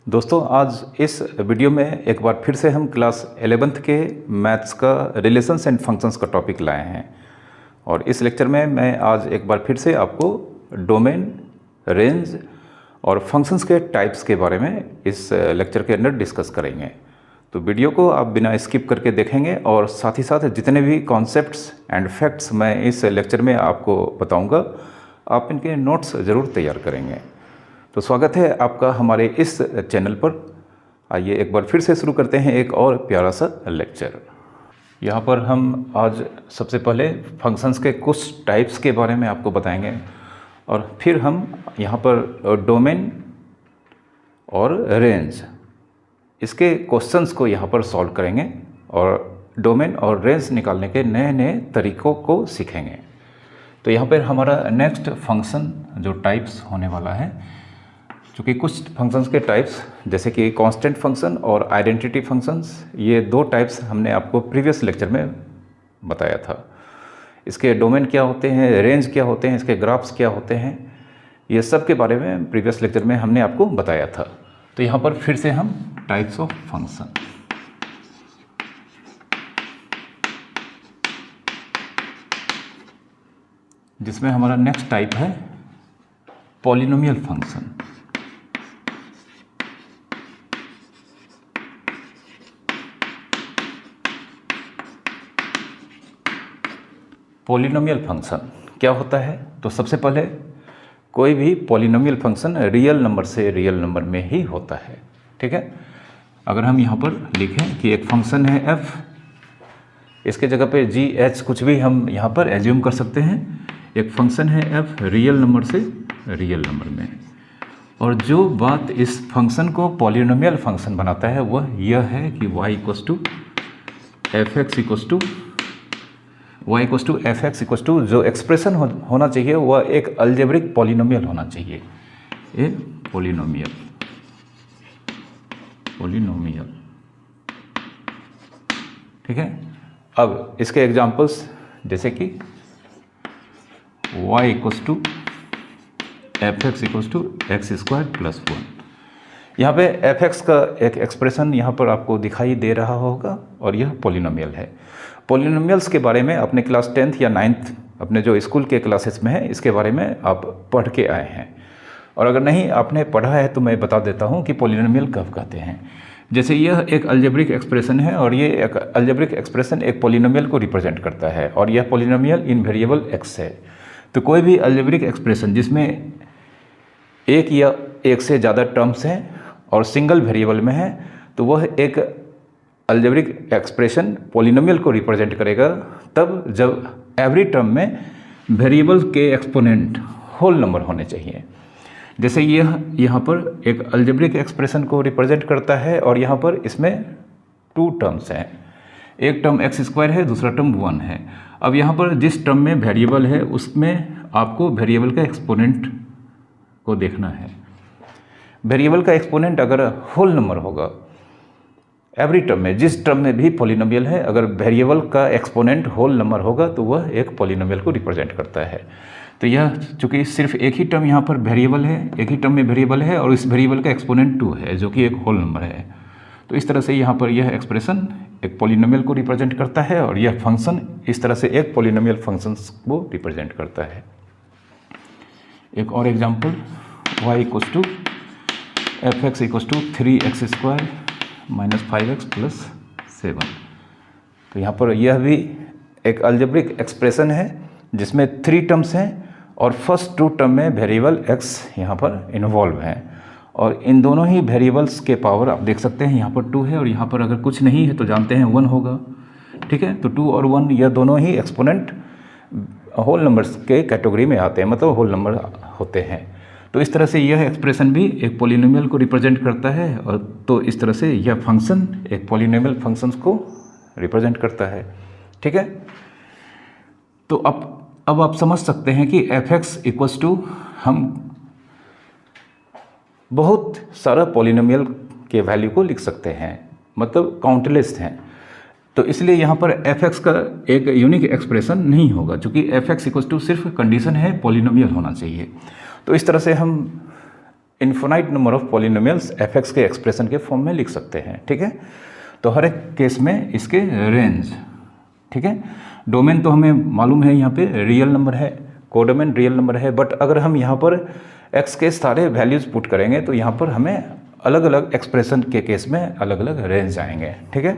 दोस्तों, आज इस वीडियो में एक बार फिर से हम क्लास 11th के मैथ्स का रिलेशंस एंड फंक्शंस का टॉपिक लाए हैं। और इस लेक्चर में मैं आज एक बार फिर से आपको डोमेन, रेंज और फंक्शंस के टाइप्स के बारे में इस लेक्चर के अंदर डिस्कस करेंगे। तो वीडियो को आप बिना स्किप करके देखेंगे और साथ ही साथ जितने भी कॉन्सेप्ट्स एंड फैक्ट्स मैं इस लेक्चर में आपको बताऊंगा, आप इनके नोट्स ज़रूर तैयार करेंगे। तो स्वागत है आपका हमारे इस चैनल पर। आइए एक बार फिर से शुरू करते हैं एक और प्यारा सा लेक्चर। यहाँ पर हम आज सबसे पहले फंक्शंस के कुछ टाइप्स के बारे में आपको बताएंगे और फिर हम यहाँ पर डोमेन और रेंज इसके क्वेश्चंस को यहाँ पर सॉल्व करेंगे और डोमेन और रेंज निकालने के नए नए तरीक़ों को सीखेंगे। तो यहाँ पर हमारा नेक्स्ट फंक्शन जो टाइप्स होने वाला है, चूँकि कुछ फंक्शंस के टाइप्स जैसे कि कांस्टेंट फंक्शन और आइडेंटिटी फंक्शंस, ये दो टाइप्स हमने आपको प्रीवियस लेक्चर में बताया था। इसके डोमेन क्या होते हैं, रेंज क्या होते हैं, इसके ग्राफ्स क्या होते हैं, ये सब के बारे में प्रीवियस लेक्चर में हमने आपको बताया था। तो यहाँ पर फिर से हम टाइप्स ऑफ फंक्शन, जिसमें हमारा नेक्स्ट टाइप है पॉलिनोमियल फंक्शन। पॉलिनोमियल फंक्शन क्या होता है? तो सबसे पहले कोई भी पॉलिनोमियल फंक्शन रियल नंबर से रियल नंबर में ही होता है। ठीक है, अगर हम यहाँ पर लिखें कि एक फंक्शन है f, इसके जगह पे g h कुछ भी हम यहाँ पर एज्यूम कर सकते हैं। एक फंक्शन है f रियल नंबर से रियल नंबर में, और जो बात इस फंक्शन को पॉलिनोमियल फंक्शन बनाता है वह यह है कि y equals to f x equals to जो एक्सप्रेशन होना चाहिए वह एक अलजेब्रिक पॉलिनोमियल होना चाहिए। ए पॉलिनोमियल ठीक है। अब इसके एग्जांपल्स जैसे कि y equals to f x equals to x square plus 1। यहाँ पे एफ एक्स का एक एक्सप्रेशन यहाँ पर आपको दिखाई दे रहा होगा और यह पॉलिनोमियल है। पॉलिनोमियल्स के बारे में अपने क्लास 10th या 9th अपने जो स्कूल के क्लासेस में है, इसके बारे में आप पढ़ के आए हैं। और अगर नहीं आपने पढ़ा है तो मैं बता देता हूँ कि पॉलिनोमियल कब कहते हैं। जैसे यह एक अलजेब्रिक एक्सप्रेशन है और ये एक अलजेब्रिक एक्सप्रेशन एक पॉलिनोमियल को रिप्रेजेंट करता है और यह पॉलिनोमियल इन वेरिएबल एक्स है। तो कोई भी अलजेब्रिक एक्सप्रेशन जिसमें एक या एक से ज़्यादा टर्म्स हैं और सिंगल वेरिएबल में है, तो वह एक अलजेब्रिक एक्सप्रेशन पॉलिनोमियल को रिप्रेजेंट करेगा तब जब एवरी टर्म में वेरिएबल के एक्सपोनेंट होल नंबर होने चाहिए। जैसे यह यहाँ पर एक अलजेब्रिक एक्सप्रेशन को रिप्रेजेंट करता है और यहाँ पर इसमें 2 टर्म्स हैं, एक टर्म एक्स स्क्वायर है, दूसरा टर्म 1 है। अब यहाँ पर जिस टर्म में वेरिएबल है उसमें आपको वेरिएबल का एक्सपोनेंट को देखना है। वेरिएबल का एक्सपोनेंट अगर होल नंबर होगा, एवरी टर्म में जिस टर्म में भी पॉलिनोमियल है, अगर वेरिएबल का एक्सपोनेंट होल नंबर होगा तो वह एक पॉलिनोमियल को रिप्रेजेंट करता है। तो यह चूँकि सिर्फ एक ही टर्म यहाँ पर वेरिएबल है, एक ही टर्म में वेरिएबल है और इस वेरिएबल का एक्सपोनेंट 2 है जो कि एक होल नंबर है। तो इस तरह से यहाँ पर यह एक्सप्रेशन एक पॉलिनोमियल को रिप्रेजेंट करता है और यह फंक्शन इस तरह से एक पॉलिनोमियल फंक्शन को रिप्रेजेंट करता है। एक और example, y equals to f x equals to 3x square minus 5x plus 7। तो यहाँ पर यह भी एक अलजेब्रिक एक्सप्रेशन है जिसमें 3 टर्म्स हैं और फर्स्ट 2 टर्म में वेरिएबल x यहाँ पर इन्वॉल्व हैं और इन दोनों ही वेरिएबल्स के पावर आप देख सकते हैं, यहाँ पर 2 है और यहाँ पर अगर कुछ नहीं है तो जानते हैं 1 होगा। ठीक है, तो 2 और 1 यह दोनों ही एक्सपोनेंट होल नंबर्स के कैटेगरी में आते हैं, मतलब होल नंबर होते हैं। तो इस तरह से यह एक्सप्रेशन भी एक पॉलिनोमियल को रिप्रेजेंट करता है और तो इस तरह से यह फंक्शन एक पॉलिनोमियल फंक्शंस को रिप्रेजेंट करता है। ठीक है, तो अब आप समझ सकते हैं कि एफ एक्स इक्वस टू हम बहुत सारा पॉलिनोमियल के वैल्यू को लिख सकते हैं, मतलब काउंटलेस हैं। तो इसलिए यहाँ पर एफ एक्स का एक यूनिक एक्सप्रेशन नहीं होगा, क्योंकि एफ एक्स इक्वस टू सिर्फ कंडीशन है पॉलिनोमियल होना चाहिए। तो इस तरह से हम infinite number of polynomials F x के एक्सप्रेशन के फॉर्म में लिख सकते हैं, ठीक है। तो हर एक केस में इसके रेंज, ठीक है। डोमेन तो हमें मालूम है, यहाँ पे रियल नंबर है, कोडोमेन रियल नंबर है, बट अगर हम यहाँ पर एक्स के सारे वैल्यूज़ पुट करेंगे तो यहाँ पर हमें अलग अलग एक्सप्रेशन के केस में अलग अलग रेंज आएंगे, ठीक है।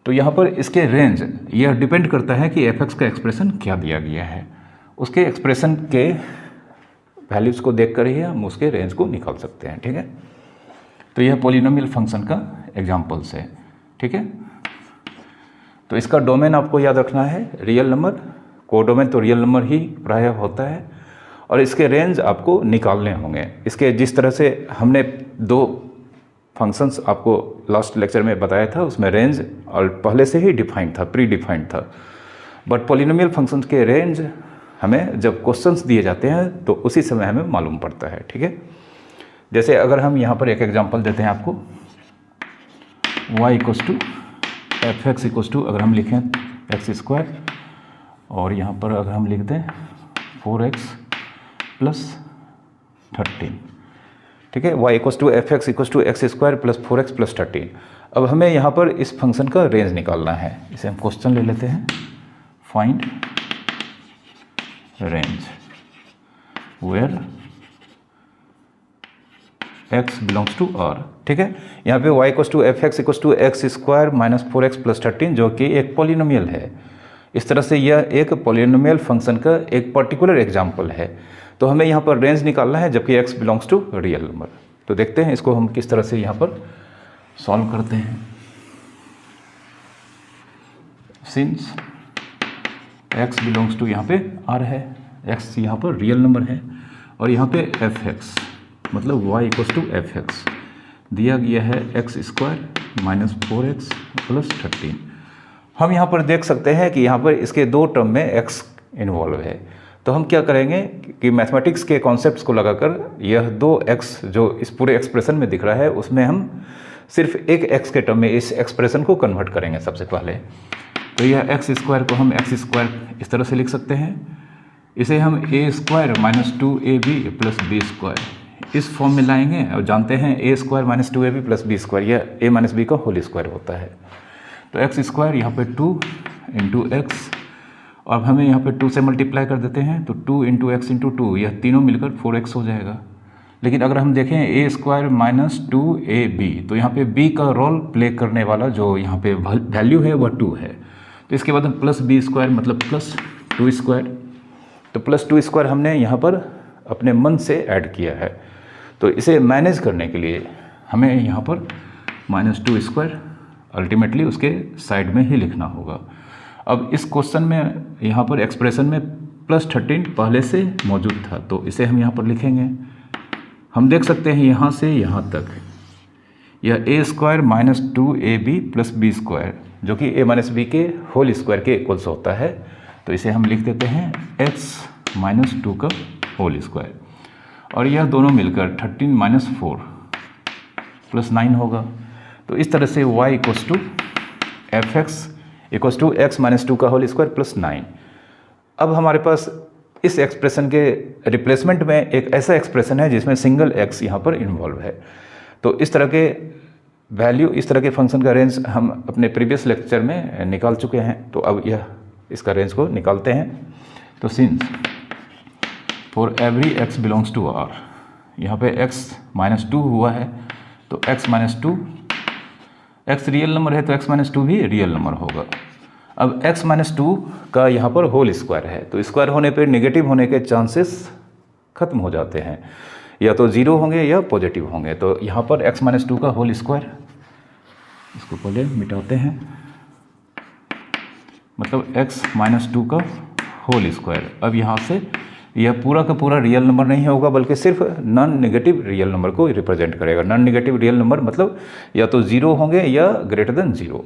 तो यहाँ पर इसके रेंज यह डिपेंड करता है कि एफ एक्स का एक्सप्रेशन क्या दिया गया है, उसके एक्सप्रेशन के वैल्यूज़ को देख कर ही हम उसके रेंज को निकाल सकते हैं, ठीक है। तो यह पॉलिनोमियल फंक्शन का एग्जाम्पल्स है, ठीक है। तो इसका डोमेन आपको याद रखना है रियल नंबर, कोडोमेन तो रियल नंबर ही प्रायः होता है, और इसके रेंज आपको निकालने होंगे। इसके जिस तरह से हमने दो फंक्शंस आपको लास्ट लेक्चर में बताया था, उसमें रेंज और पहले से ही डिफाइंड था, प्री डिफाइंड था, बट पॉलिनोमियल फंक्शंस के रेंज हमें जब क्वेश्चंस दिए जाते हैं तो उसी समय हमें मालूम पड़ता है, ठीक है। जैसे अगर हम यहाँ पर एक एग्जांपल देते हैं आपको, y equals to f x equals to, अगर हम लिखें एक्स स्क्वायर, और यहाँ पर अगर हम लिख दें 4x प्लस 13, ठीक है। y equals to f x equals to x square plus 4x plus 13। अब हमें यहाँ पर इस फंक्शन का रेंज निकालना है, इसे हम क्वेश्चन ले लेते हैं, find range where x belongs to R, ठीक है। यहाँ पे y equals to f x equals to x square minus 4x plus 13 जो कि एक पॉलिनोमियल है। इस तरह से यह एक पॉलिनोमियल फंक्शन का एक पर्टिकुलर एग्जाम्पल है। तो हमें यहाँ पर रेंज निकालना है जबकि x belongs to real number. तो देखते हैं इसको हम किस तरह से यहाँ पर सॉल्व करते हैं। सिंस x बिलोंग्स टू यहाँ पे R है, x यहाँ पर रियल नंबर है, और यहाँ पे एफ एक्स मतलब y equals to f x दिया गया है x square minus 4x plus 13। हम यहाँ पर देख सकते हैं कि यहाँ पर इसके दो टर्म में x इन्वॉल्व है। तो हम क्या करेंगे कि मैथमेटिक्स के कॉन्सेप्ट्स को लगाकर यह दो x जो इस पूरे एक्सप्रेशन में दिख रहा है उसमें हम सिर्फ एक x के टर्म में इस एक्सप्रेशन को कन्वर्ट करेंगे सबसे पहले। तो यह एक्स स्क्वायर को हम एक्स स्क्वायर इस तरह से लिख सकते हैं, इसे हम a square minus 2ab plus b square इस फॉर्म में लाएंगे, और जानते हैं a square minus 2ab plus b square यह a माइनस बी का होल स्क्वायर होता है। तो एक्स स्क्वायर यहाँ पे 2 इंटू एक्स, और हमें यहाँ पे 2 से मल्टीप्लाई कर देते हैं, तो 2 इंटू एक्स इंटू 2 यह तीनों मिलकर 4x हो जाएगा। लेकिन अगर हम देखें ए स्क्वायर माइनस 2ab, तो यहाँ पे b का रोल प्ले करने वाला जो यहाँ पे वैल्यू है वह 2 है। तो इसके बाद हम प्लस बी स्क्वायर मतलब प्लस 2 स्क्वायर, तो प्लस 2 स्क्वायर हमने यहाँ पर अपने मन से ऐड किया है। तो इसे मैनेज करने के लिए हमें यहाँ पर माइनस 2 स्क्वायर अल्टीमेटली उसके साइड में ही लिखना होगा। अब इस क्वेश्चन में यहाँ पर एक्सप्रेशन में प्लस 13 पहले से मौजूद था, तो इसे हम यहाँ पर लिखेंगे। हम देख सकते हैं यहाँ से यहाँ तक यह a square minus 2ab plus b square जो कि a माइनस बी के होल स्क्वायर के इक्वल्स होता है। तो इसे हम लिख देते हैं x माइनस 2 का होल स्क्वायर, और यह दोनों मिलकर 13 माइनस 4 प्लस 9 होगा। तो इस तरह से y equals to f x equals to x minus 2 का होल स्क्वायर प्लस 9। अब हमारे पास इस एक्सप्रेशन के रिप्लेसमेंट में एक ऐसा एक्सप्रेशन है जिसमें सिंगल x यहाँ पर इन्वॉल्व है। तो इस तरह के वैल्यू, इस तरह के फंक्शन का रेंज हम अपने प्रीवियस लेक्चर में निकाल चुके हैं। तो अब यह इसका रेंज को निकालते हैं। तो since for every x belongs to R, यहाँ पे x माइनस 2 हुआ है, तो x minus 2, x real number है तो x माइनस 2 भी रियल नंबर होगा। अब x माइनस 2 का यहाँ पर होल स्क्वायर है, तो स्क्वायर होने पे नेगेटिव होने के चांसेस खत्म हो जाते हैं, या तो ज़ीरो होंगे या पॉजिटिव होंगे। तो यहाँ पर x माइनस 2 का होल स्क्वायर, इसको पहले मिटाते हैं, मतलब x माइनस 2 का होल स्क्वायर। अब यहाँ से यह पूरा का पूरा रियल नंबर नहीं होगा बल्कि सिर्फ नॉन नेगेटिव रियल नंबर को रिप्रेजेंट करेगा। नॉन नेगेटिव रियल नंबर मतलब या तो ज़ीरो होंगे या ग्रेटर देन ज़ीरो।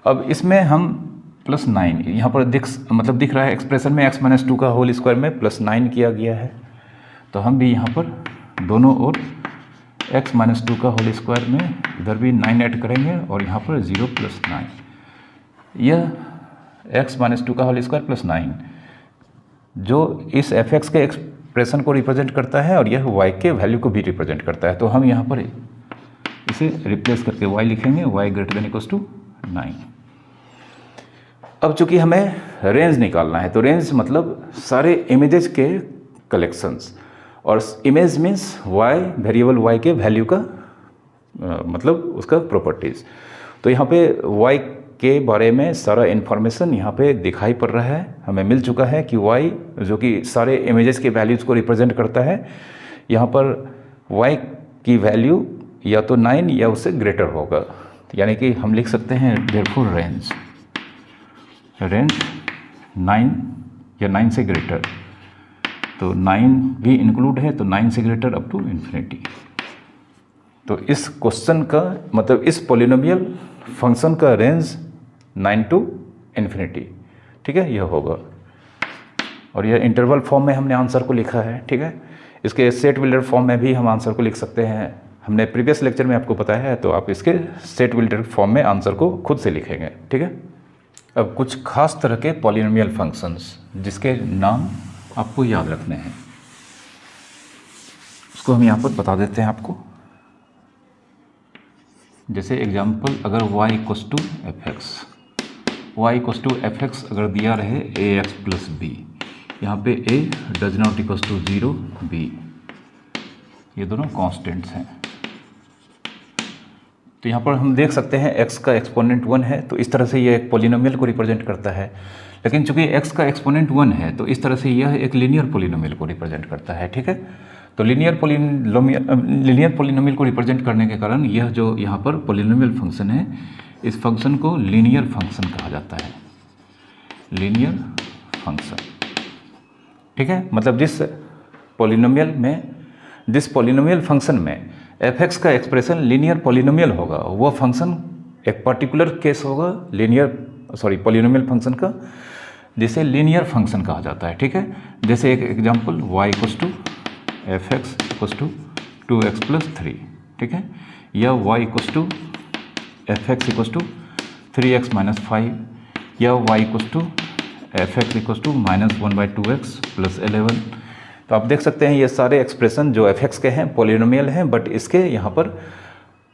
अब इसमें हम प्लस 9 यहाँ पर दिख रहा है एक्सप्रेशन में x माइनस 2 का होल स्क्वायर में प्लस 9 किया गया है। तो हम भी यहाँ पर दोनों ओर x माइनस 2 का होल स्क्वायर में इधर भी 9 ऐड करेंगे, और यहाँ पर 0 प्लस 9, यह x माइनस 2 का होल स्क्वायर प्लस 9 जो इस एफ एक्स के एक्सप्रेशन को रिप्रेजेंट करता है और यह y के वैल्यू को भी रिप्रेजेंट करता है। तो हम यहाँ पर इसे रिप्लेस करके y लिखेंगे, y greater than equals to 9। अब चूंकि हमें रेंज निकालना है, तो रेंज मतलब सारे इमेजेस के कलेक्शंस, और image means y, variable y के वैल्यू का मतलब उसका प्रॉपर्टीज़। तो यहाँ पे y के बारे में सारा इन्फॉर्मेशन यहाँ पे दिखाई पड़ रहा है, हमें मिल चुका है कि y जो कि सारे इमेजेस के वैल्यूज़ को रिप्रेजेंट करता है, यहाँ पर y की वैल्यू या तो 9 या उससे ग्रेटर होगा। यानी कि हम लिख सकते हैं देयरफॉर रेंज 9 या 9 से ग्रेटर, तो 9 भी इंक्लूड है, तो 9 से ग्रेटर अप टू इन्फिनिटी। तो इस क्वेश्चन का मतलब इस पॉलिनोमियल फंक्शन का रेंज 9 टू इन्फिनिटी, ठीक है, यह होगा। और यह इंटरवल फॉर्म में हमने आंसर को लिखा है, ठीक है। इसके सेट बिल्डर फॉर्म में भी हम आंसर को लिख सकते हैं, हमने प्रीवियस लेक्चर में आपको बताया है, तो आप इसके सेट बिल्डर फॉर्म में आंसर को खुद से लिखेंगे, ठीक है। अब कुछ खास तरह के पॉलिनोमियल फंक्शंस जिसके नाम आपको याद रखने हैं, उसको हम यहाँ पर बता देते हैं आपको। जैसे एग्जाम्पल, अगर y equals to f x अगर दिया रहे ax प्लस बी, यहाँ पे a does not equals to 0, b, ये दोनों कॉन्स्टेंट्स हैं। तो यहाँ पर हम देख सकते हैं x का एक्सपोनेंट 1 है, तो इस तरह से ये एक पॉलिनोमियल को रिप्रेजेंट करता है। लेकिन चूंकि x का एक्सपोनेंट 1 है, तो इस तरह से यह एक लीनियर पॉलिनोमियल को रिप्रेजेंट करता है, ठीक है। तो लीनियर पॉलिनोमियल को रिप्रेजेंट करने के कारण यह जो यहाँ पर पॉलिनोमियल फंक्शन है, इस फंक्शन को लीनियर फंक्शन कहा जाता है, लीनियर फंक्शन, ठीक है। मतलब जिस पॉलिनोमियल फंक्शन में f(x) का एक्सप्रेशन लीनियर पॉलिनोमियल होगा, वह फंक्शन एक पर्टिकुलर केस होगा पॉलिनोमियल फंक्शन का, जिसे लीनियर फंक्शन कहा जाता है, ठीक है। जैसे एक example, y equals to f x equals to 2x plus 3, ठीक है, या y equals to f x equals to 3x minus 5, या y equals to f x equals to minus 1/2x plus 11। तो आप देख सकते हैं ये सारे एक्सप्रेशन जो f(x) के हैं पॉलिनोमियल हैं, बट इसके यहाँ पर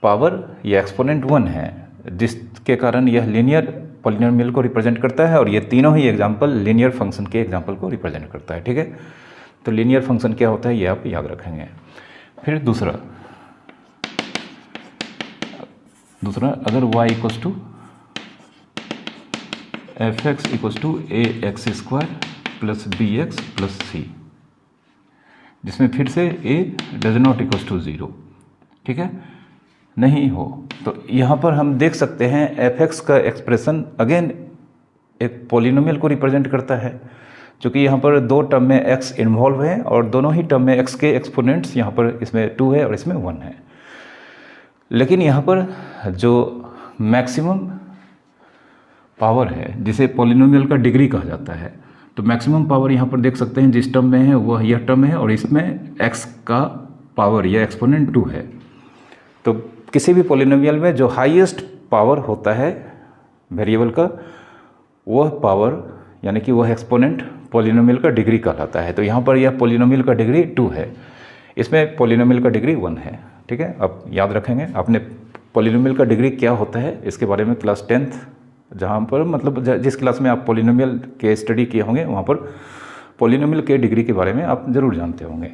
पावर या एक्सपोनेंट 1 है, जिसके कारण यह लीनियर पॉलिनोमियल को रिप्रेजेंट करता है, और ये तीनों ही एग्जांपल लीनियर फंक्शन के एग्जांपल को रिप्रेजेंट करता है, ठीक है। तो लीनियर फंक्शन क्या होता है ये आप याद रखेंगे। फिर दूसरा अगर y equals to f x equals to a x square plus b x plus c, जिसमें फिर से a does not equals to 0, ठीक है, नहीं हो, तो यहाँ पर हम देख सकते हैं f(x) का एक्सप्रेशन अगेन एक पॉलिनोमियल को रिप्रेजेंट करता है, क्योंकि यहाँ पर दो टर्म में x इन्वॉल्व है, और दोनों ही टर्म में x के एक्सपोनेंट्स यहाँ पर इसमें 2 है और इसमें 1 है। लेकिन यहाँ पर जो मैक्सिमम पावर है, जिसे पॉलिनोमियल का डिग्री कहा जाता है, तो मैक्सिमम पावर यहाँ पर देख सकते हैं जिस टर्म में है वह यह टर्म है, और इसमें x का पावर या एक्सपोनेंट 2 है। तो किसी भी पॉलिनोमियल में जो हाईएस्ट पावर होता है वेरिएबल का, वह पावर यानी कि वह एक्सपोनेंट पॉलिनोमियल का डिग्री कहलाता है। तो यहाँ पर यह पॉलिनोमियल का डिग्री 2 है, इसमें पॉलिनोमियल का डिग्री 1 है, ठीक है। अब याद रखेंगे आपने पॉलिनोमियल का डिग्री क्या होता है, इसके बारे में क्लास 10th जहाँ पर मतलब जिस क्लास में आप पॉलिनोमियल के स्टडी किए होंगे, वहाँ पर पॉलिनोमियल के डिग्री के बारे में आप ज़रूर जानते होंगे।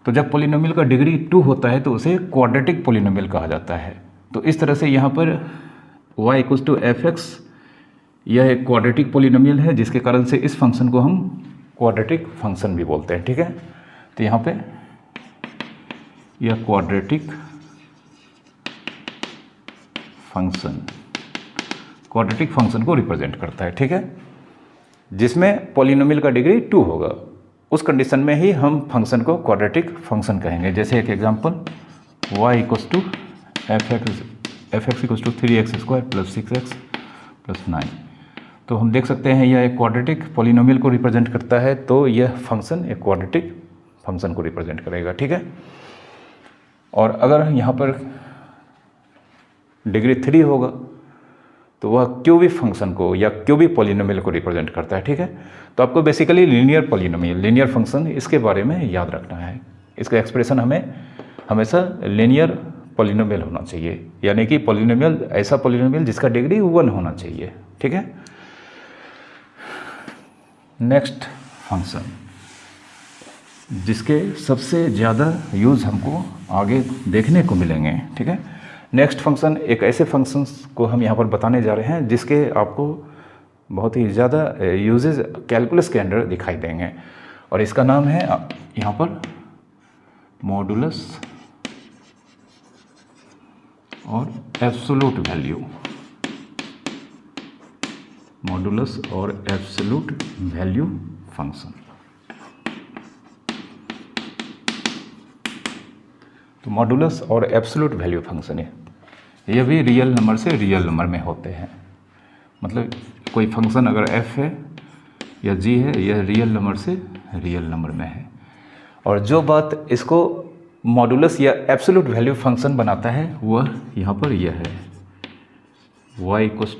तो जब पॉलिनोमियल का डिग्री 2 होता है तो उसे क्वाड्रेटिक पॉलिनोमियल कहा जाता है। तो इस तरह से यहाँ पर y equals to f x, यह एक क्वाड्रेटिक पॉलिनोमियल है, जिसके कारण से इस फंक्शन को हम क्वाड्रेटिक फंक्शन भी बोलते हैं, ठीक है। तो यहाँ पे यह क्वाड्रेटिक फंक्शन को रिप्रेजेंट करता है, ठीक है, जिसमें पॉलिनोमियल का डिग्री 2 होगा। उस कंडीशन में ही हम फंक्शन को क्वाड्रेटिक फंक्शन कहेंगे। जैसे एक example, y equals to f x equals to 3x square plus 6x plus 9। तो हम देख सकते हैं यह एक क्वाड्रेटिक पॉलिनोमियल को रिप्रेजेंट करता है, तो यह फंक्शन एक क्वाड्रेटिक फंक्शन को रिप्रेजेंट करेगा, ठीक है। और अगर यहाँ पर डिग्री 3 होगा तो वह क्यूबिक फंक्शन को या क्यूबिक पॉलिनोमियल को रिप्रेजेंट करता है। ठीक है, तो आपको basically linear polynomial, linear function, इसके बारे में याद रखना है। इसका एक्सप्रेशन हमें हमेशा लीनियर पॉलिनोमियल होना चाहिए, यानी कि पॉलिनोमियल, ऐसा पॉलिनोमियल जिसका डिग्री 1 होना चाहिए। ठीक है, नेक्स्ट फंक्शन जिसके सबसे ज़्यादा यूज़ हमको आगे देखने को मिलेंगे। ठीक है, नेक्स्ट फंक्शन एक ऐसे फंक्शंस को हम यहाँ पर बताने जा रहे हैं जिसके आपको बहुत ही ज़्यादा यूजेज कैलकुलस के अंदर दिखाई देंगे, और इसका नाम है यहाँ पर मॉडुलस और एब्सोल्यूट वैल्यू। मॉडुलस और एब्सोल्यूट वैल्यू फंक्शन। तो मॉडुलस और एब्सोल्यूट वैल्यू फंक्शन है, यह भी रियल नंबर से रियल नंबर में होते हैं। मतलब कोई फंक्शन अगर f है या g है, यह रियल नंबर से रियल नंबर में है। और जो बात इसको मॉडुलस या एब्सोल्यूट वैल्यू फंक्शन बनाता है वह यहाँ पर यह है, y equals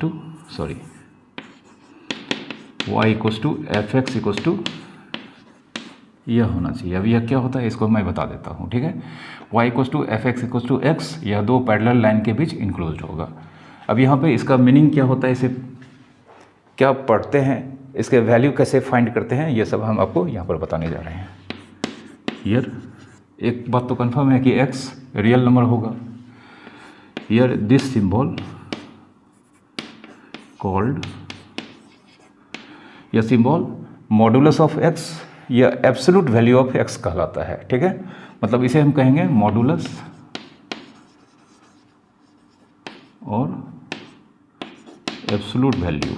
to f x equals to यह होना चाहिए। अब यह क्या होता है इसको मैं बता देता हूँ। ठीक है, y equals to f x equals to x, यह दो पैरेलल लाइन के बीच इंक्लोज्ड होगा। अब यहाँ पे इसका मीनिंग क्या होता है, इसे क्या पढ़ते हैं, इसके वैल्यू कैसे फाइंड करते हैं, ये सब हम आपको यहाँ पर बताने जा रहे हैं। हियर एक बात तो कंफर्म है कि x रियल नंबर होगा। हियर दिस सिंबल कॉल्ड, यह सिंबल मॉडुलस ऑफ x या एब्सोल्यूट वैल्यू ऑफ x कहलाता है। ठीक है, मतलब इसे हम कहेंगे मॉडुलस और एब्सोल्यूट वैल्यू,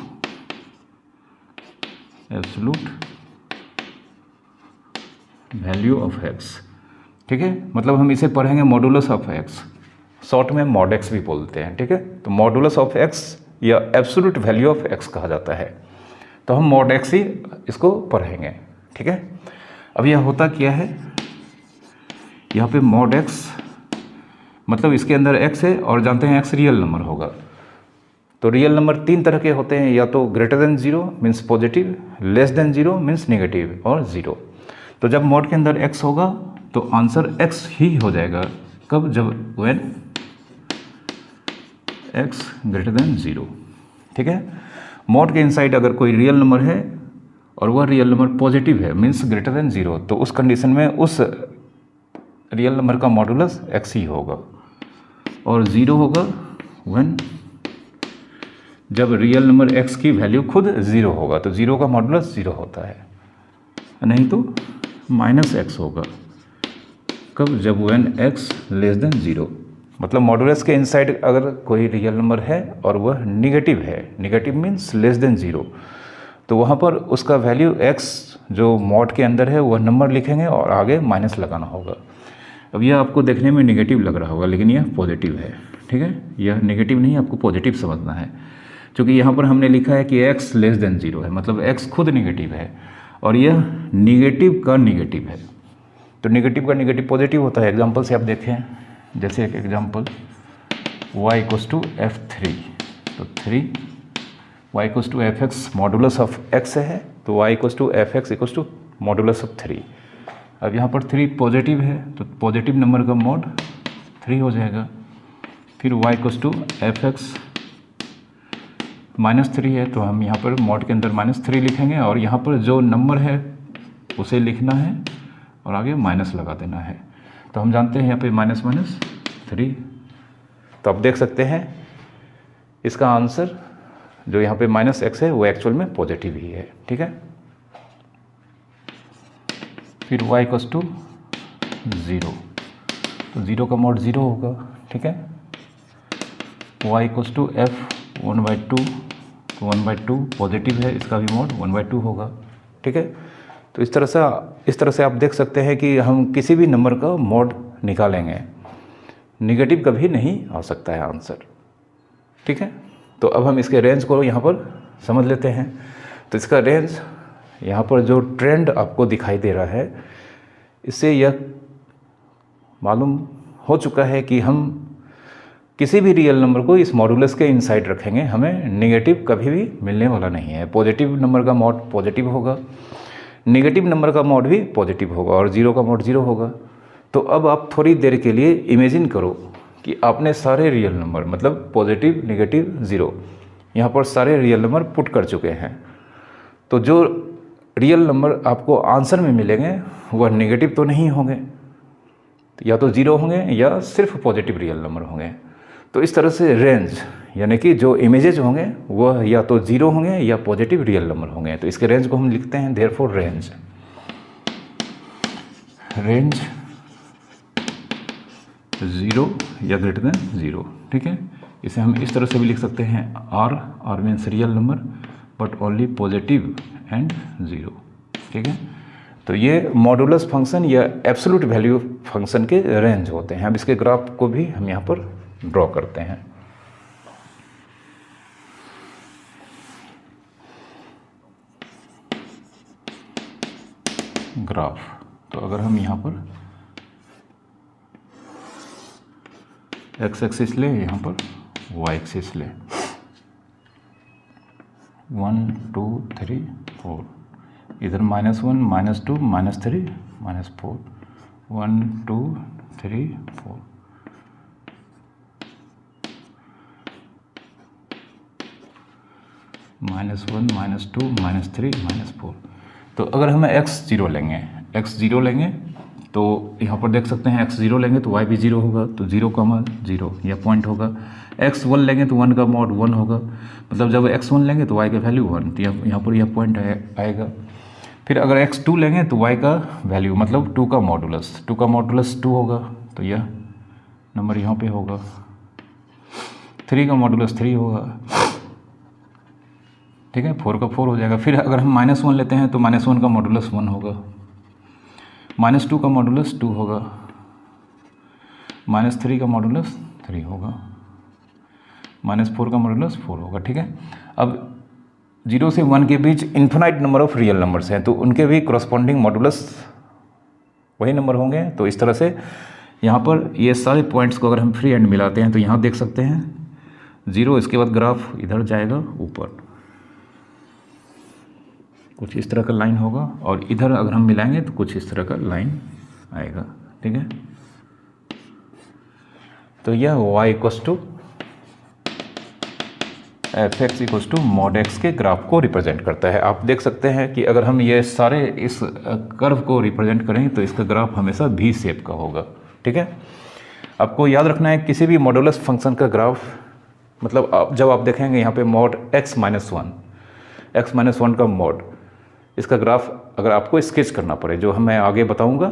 ऑफ x। ठीक है, मतलब हम इसे पढ़ेंगे मॉडुलस ऑफ x, शॉर्ट में मॉड x भी बोलते हैं। ठीक है, तो मॉडुलस ऑफ x या एब्सोल्यूट वैल्यू ऑफ x कहा जाता है, तो हम मॉड x ही इसको पढ़ेंगे। ठीक है, अब यह होता क्या है, यहाँ पे मॉड x मतलब इसके अंदर x है और जानते हैं x रियल नंबर होगा। तो रियल नंबर तीन तरह के होते हैं, या तो greater than 0 means positive, less than 0 means negative, और 0। तो जब मॉड के अंदर x होगा तो आंसर x ही हो जाएगा। कब? जब when x ग्रेटर देन 0। ठीक है, मॉड के इनसाइड अगर कोई रियल नंबर है और वह रियल नंबर पॉजिटिव है मीन्स ग्रेटर देन 0, तो उस कंडीशन में उस रियल नंबर का मॉडुलस x ही होगा। और 0 होगा when जब रियल नंबर x की वैल्यू खुद 0 होगा, तो 0 का मॉडुलस 0 होता है। नहीं तो माइनस x होगा। कब? जब when x लेस देन 0, मतलब मॉडुलस के इनसाइड अगर कोई रियल नंबर है और वह निगेटिव है, निगेटिव मीन्स लेस देन 0, तो वहाँ पर उसका वैल्यू x जो मॉड के अंदर है वह नंबर लिखेंगे और आगे माइनस लगाना होगा। अब यह आपको देखने में निगेटिव लग रहा होगा, लेकिन यह पॉजिटिव है। ठीक है, यह नेगेटिव नहीं, आपको पॉजिटिव समझना है, क्योंकि यहाँ पर हमने लिखा है कि x लेस देन 0 है, मतलब x खुद निगेटिव है और यह निगेटिव का निगेटिव है। तो निगेटिव का निगेटिव पॉजिटिव होता है। एग्जाम्पल से आप देखें, जैसे एक example y equals to f3, तो 3 y equals to f x modulus of x है, तो y equals to f x equals to modulus of 3। अब यहाँ पर 3 पॉजिटिव है, तो पॉजिटिव नंबर का मॉड 3 हो जाएगा। फिर y equals to f x -3 है, तो हम यहाँ पर मॉड के अंदर -3 लिखेंगे और यहाँ पर जो नंबर है उसे लिखना है और आगे माइनस लगा देना है। तो हम जानते हैं यहाँ पे माइनस 3, तो आप देख सकते हैं इसका आंसर जो यहाँ पे -x है वो एक्चुअल में पॉजिटिव ही है। ठीक है, फिर y इक्वस टू 0, तो 0 का मॉड 0 होगा। ठीक है, y इक्वस टू f 1/2, तो 1/2 पॉजिटिव है, इसका भी मॉड 1/2 होगा। ठीक है, तो इस तरह से आप देख सकते हैं कि हम किसी भी नंबर का मॉड निकालेंगे, निगेटिव कभी नहीं आ सकता है आंसर। ठीक है, तो अब हम इसके रेंज को यहाँ पर समझ लेते हैं। तो इसका रेंज यहाँ पर जो ट्रेंड आपको दिखाई दे रहा है, इससे यह मालूम हो चुका है कि हम किसी भी रियल नंबर को इस मॉडुलस के इनसाइड रखेंगे, हमें नेगेटिव कभी भी मिलने वाला नहीं है। पॉजिटिव नंबर का मॉड पॉजिटिव होगा, नेगेटिव नंबर का मॉड भी पॉजिटिव होगा और जीरो का मॉड जीरो होगा। तो अब आप थोड़ी देर के लिए इमेजिन करो कि आपने सारे रियल नंबर मतलब पॉजिटिव नेगेटिव ज़ीरो यहाँ पर सारे रियल नंबर पुट कर चुके हैं। तो जो रियल नंबर आपको आंसर में मिलेंगे वह नेगेटिव तो नहीं होंगे, या तो ज़ीरो होंगे या सिर्फ पॉजिटिव रियल नंबर होंगे। तो इस तरह से रेंज यानी कि जो इमेजेज होंगे वह या तो ज़ीरो होंगे या पॉजिटिव रियल नंबर होंगे। तो इसके रेंज को हम लिखते हैं देयरफॉर रेंज ज़ीरो या ग्रेटर देन ज़ीरो। ठीक है, इसे हम इस तरह से भी लिख सकते हैं R means real number but only positive and zero. ठीक है, तो ये मॉडुलस फंक्शन या एब्सोल्यूट वैल्यू फंक्शन के रेंज होते हैं। अब इसके ग्राफ को भी हम यहाँ पर ड्रॉ करते हैं। ग्राफ, तो अगर हम यहाँ पर एक्स एक्सिस लें, यहाँ पर वाई एक्सिस लें, 1 2 3 4, इधर -1 -2 -3 -4, 1 2 3 4, -1 -2 -3 -4। तो अगर हम x0 लेंगे तो यहाँ पर देख सकते हैं x0 लेंगे तो y भी 0 होगा, तो 0,0 यह पॉइंट होगा। x1 लेंगे तो 1 का मॉड 1 होगा, मतलब जब x1 लेंगे तो y का वैल्यू 1, तो यहाँ पर यह पॉइंट आएगा। फिर अगर x2 लेंगे तो y का वैल्यू मतलब 2 का मॉडुलस 2 होगा, तो यह नंबर यहाँ पे होगा। 3 का मॉडुलस 3 होगा। ठीक है, 4 का 4 हो जाएगा। फिर अगर हम -1 लेते हैं तो -1 का मॉडुलस 1 होगा, -2 का मॉडुलस 2 होगा, -3 का मॉडुलस 3 होगा, -4 का मॉडुलस 4 होगा। ठीक है, अब 0 से 1 के बीच infinite number of real numbers हैं, तो उनके भी करस्पॉन्डिंग मॉडुलस वही नंबर होंगे। तो इस तरह से यहाँ पर ये सारे पॉइंट्स को अगर हम फ्री एंड मिलाते हैं तो यहाँ देख सकते हैं 0, इसके बाद ग्राफ इधर जाएगा ऊपर, कुछ इस तरह का लाइन होगा, और इधर अगर हम मिलाएंगे तो कुछ इस तरह का लाइन आएगा। ठीक है, तो यह y = f(x) = mod x के ग्राफ को रिप्रेजेंट करता है। आप देख सकते हैं कि अगर हम ये सारे इस कर्व को रिप्रेजेंट करें तो इसका ग्राफ हमेशा v शेप का होगा। ठीक है, आपको याद रखना है किसी भी मॉडुलस फंक्शन का ग्राफ मतलब जब आप देखेंगे यहाँ पे mod x-1 का मॉड, इसका ग्राफ अगर आपको स्केच करना पड़े जो मैं आगे बताऊंगा,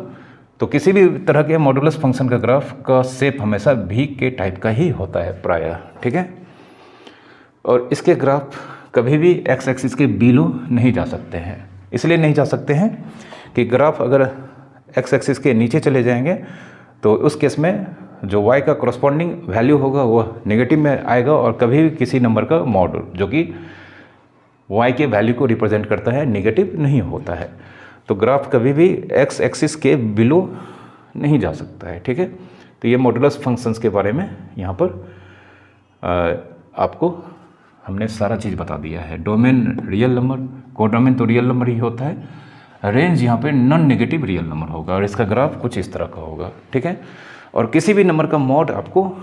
तो किसी भी तरह के मॉडुलस फंक्शन का ग्राफ का शेप हमेशा v के टाइप का ही होता है प्रायः। ठीक है, और इसके ग्राफ कभी भी x एक्सिस के बिलो नहीं जा सकते हैं। इसलिए नहीं जा सकते हैं कि ग्राफ अगर x एक्सिस के नीचे चले जाएंगे तो उस केस में जो y का करस्पॉन्डिंग वैल्यू होगा वह नेगेटिव में आएगा, और कभी भी किसी नंबर का मॉड जो कि y के वैल्यू को रिप्रेजेंट करता है नेगेटिव नहीं होता है। तो ग्राफ कभी भी x एक्सिस के बिलो नहीं जा सकता है। ठीक है, तो ये मॉडुलस फंक्शंस के बारे में यहाँ पर आपको हमने सारा चीज़ बता दिया है। डोमेन रियल नंबर, कोडोमेन तो रियल नंबर ही होता है। रेंज यहाँ पे नॉन नेगेटिव रियल नंबर होगा और इसका ग्राफ कुछ इस तरह का होगा। ठीक है, और किसी भी नंबर का मॉड आपको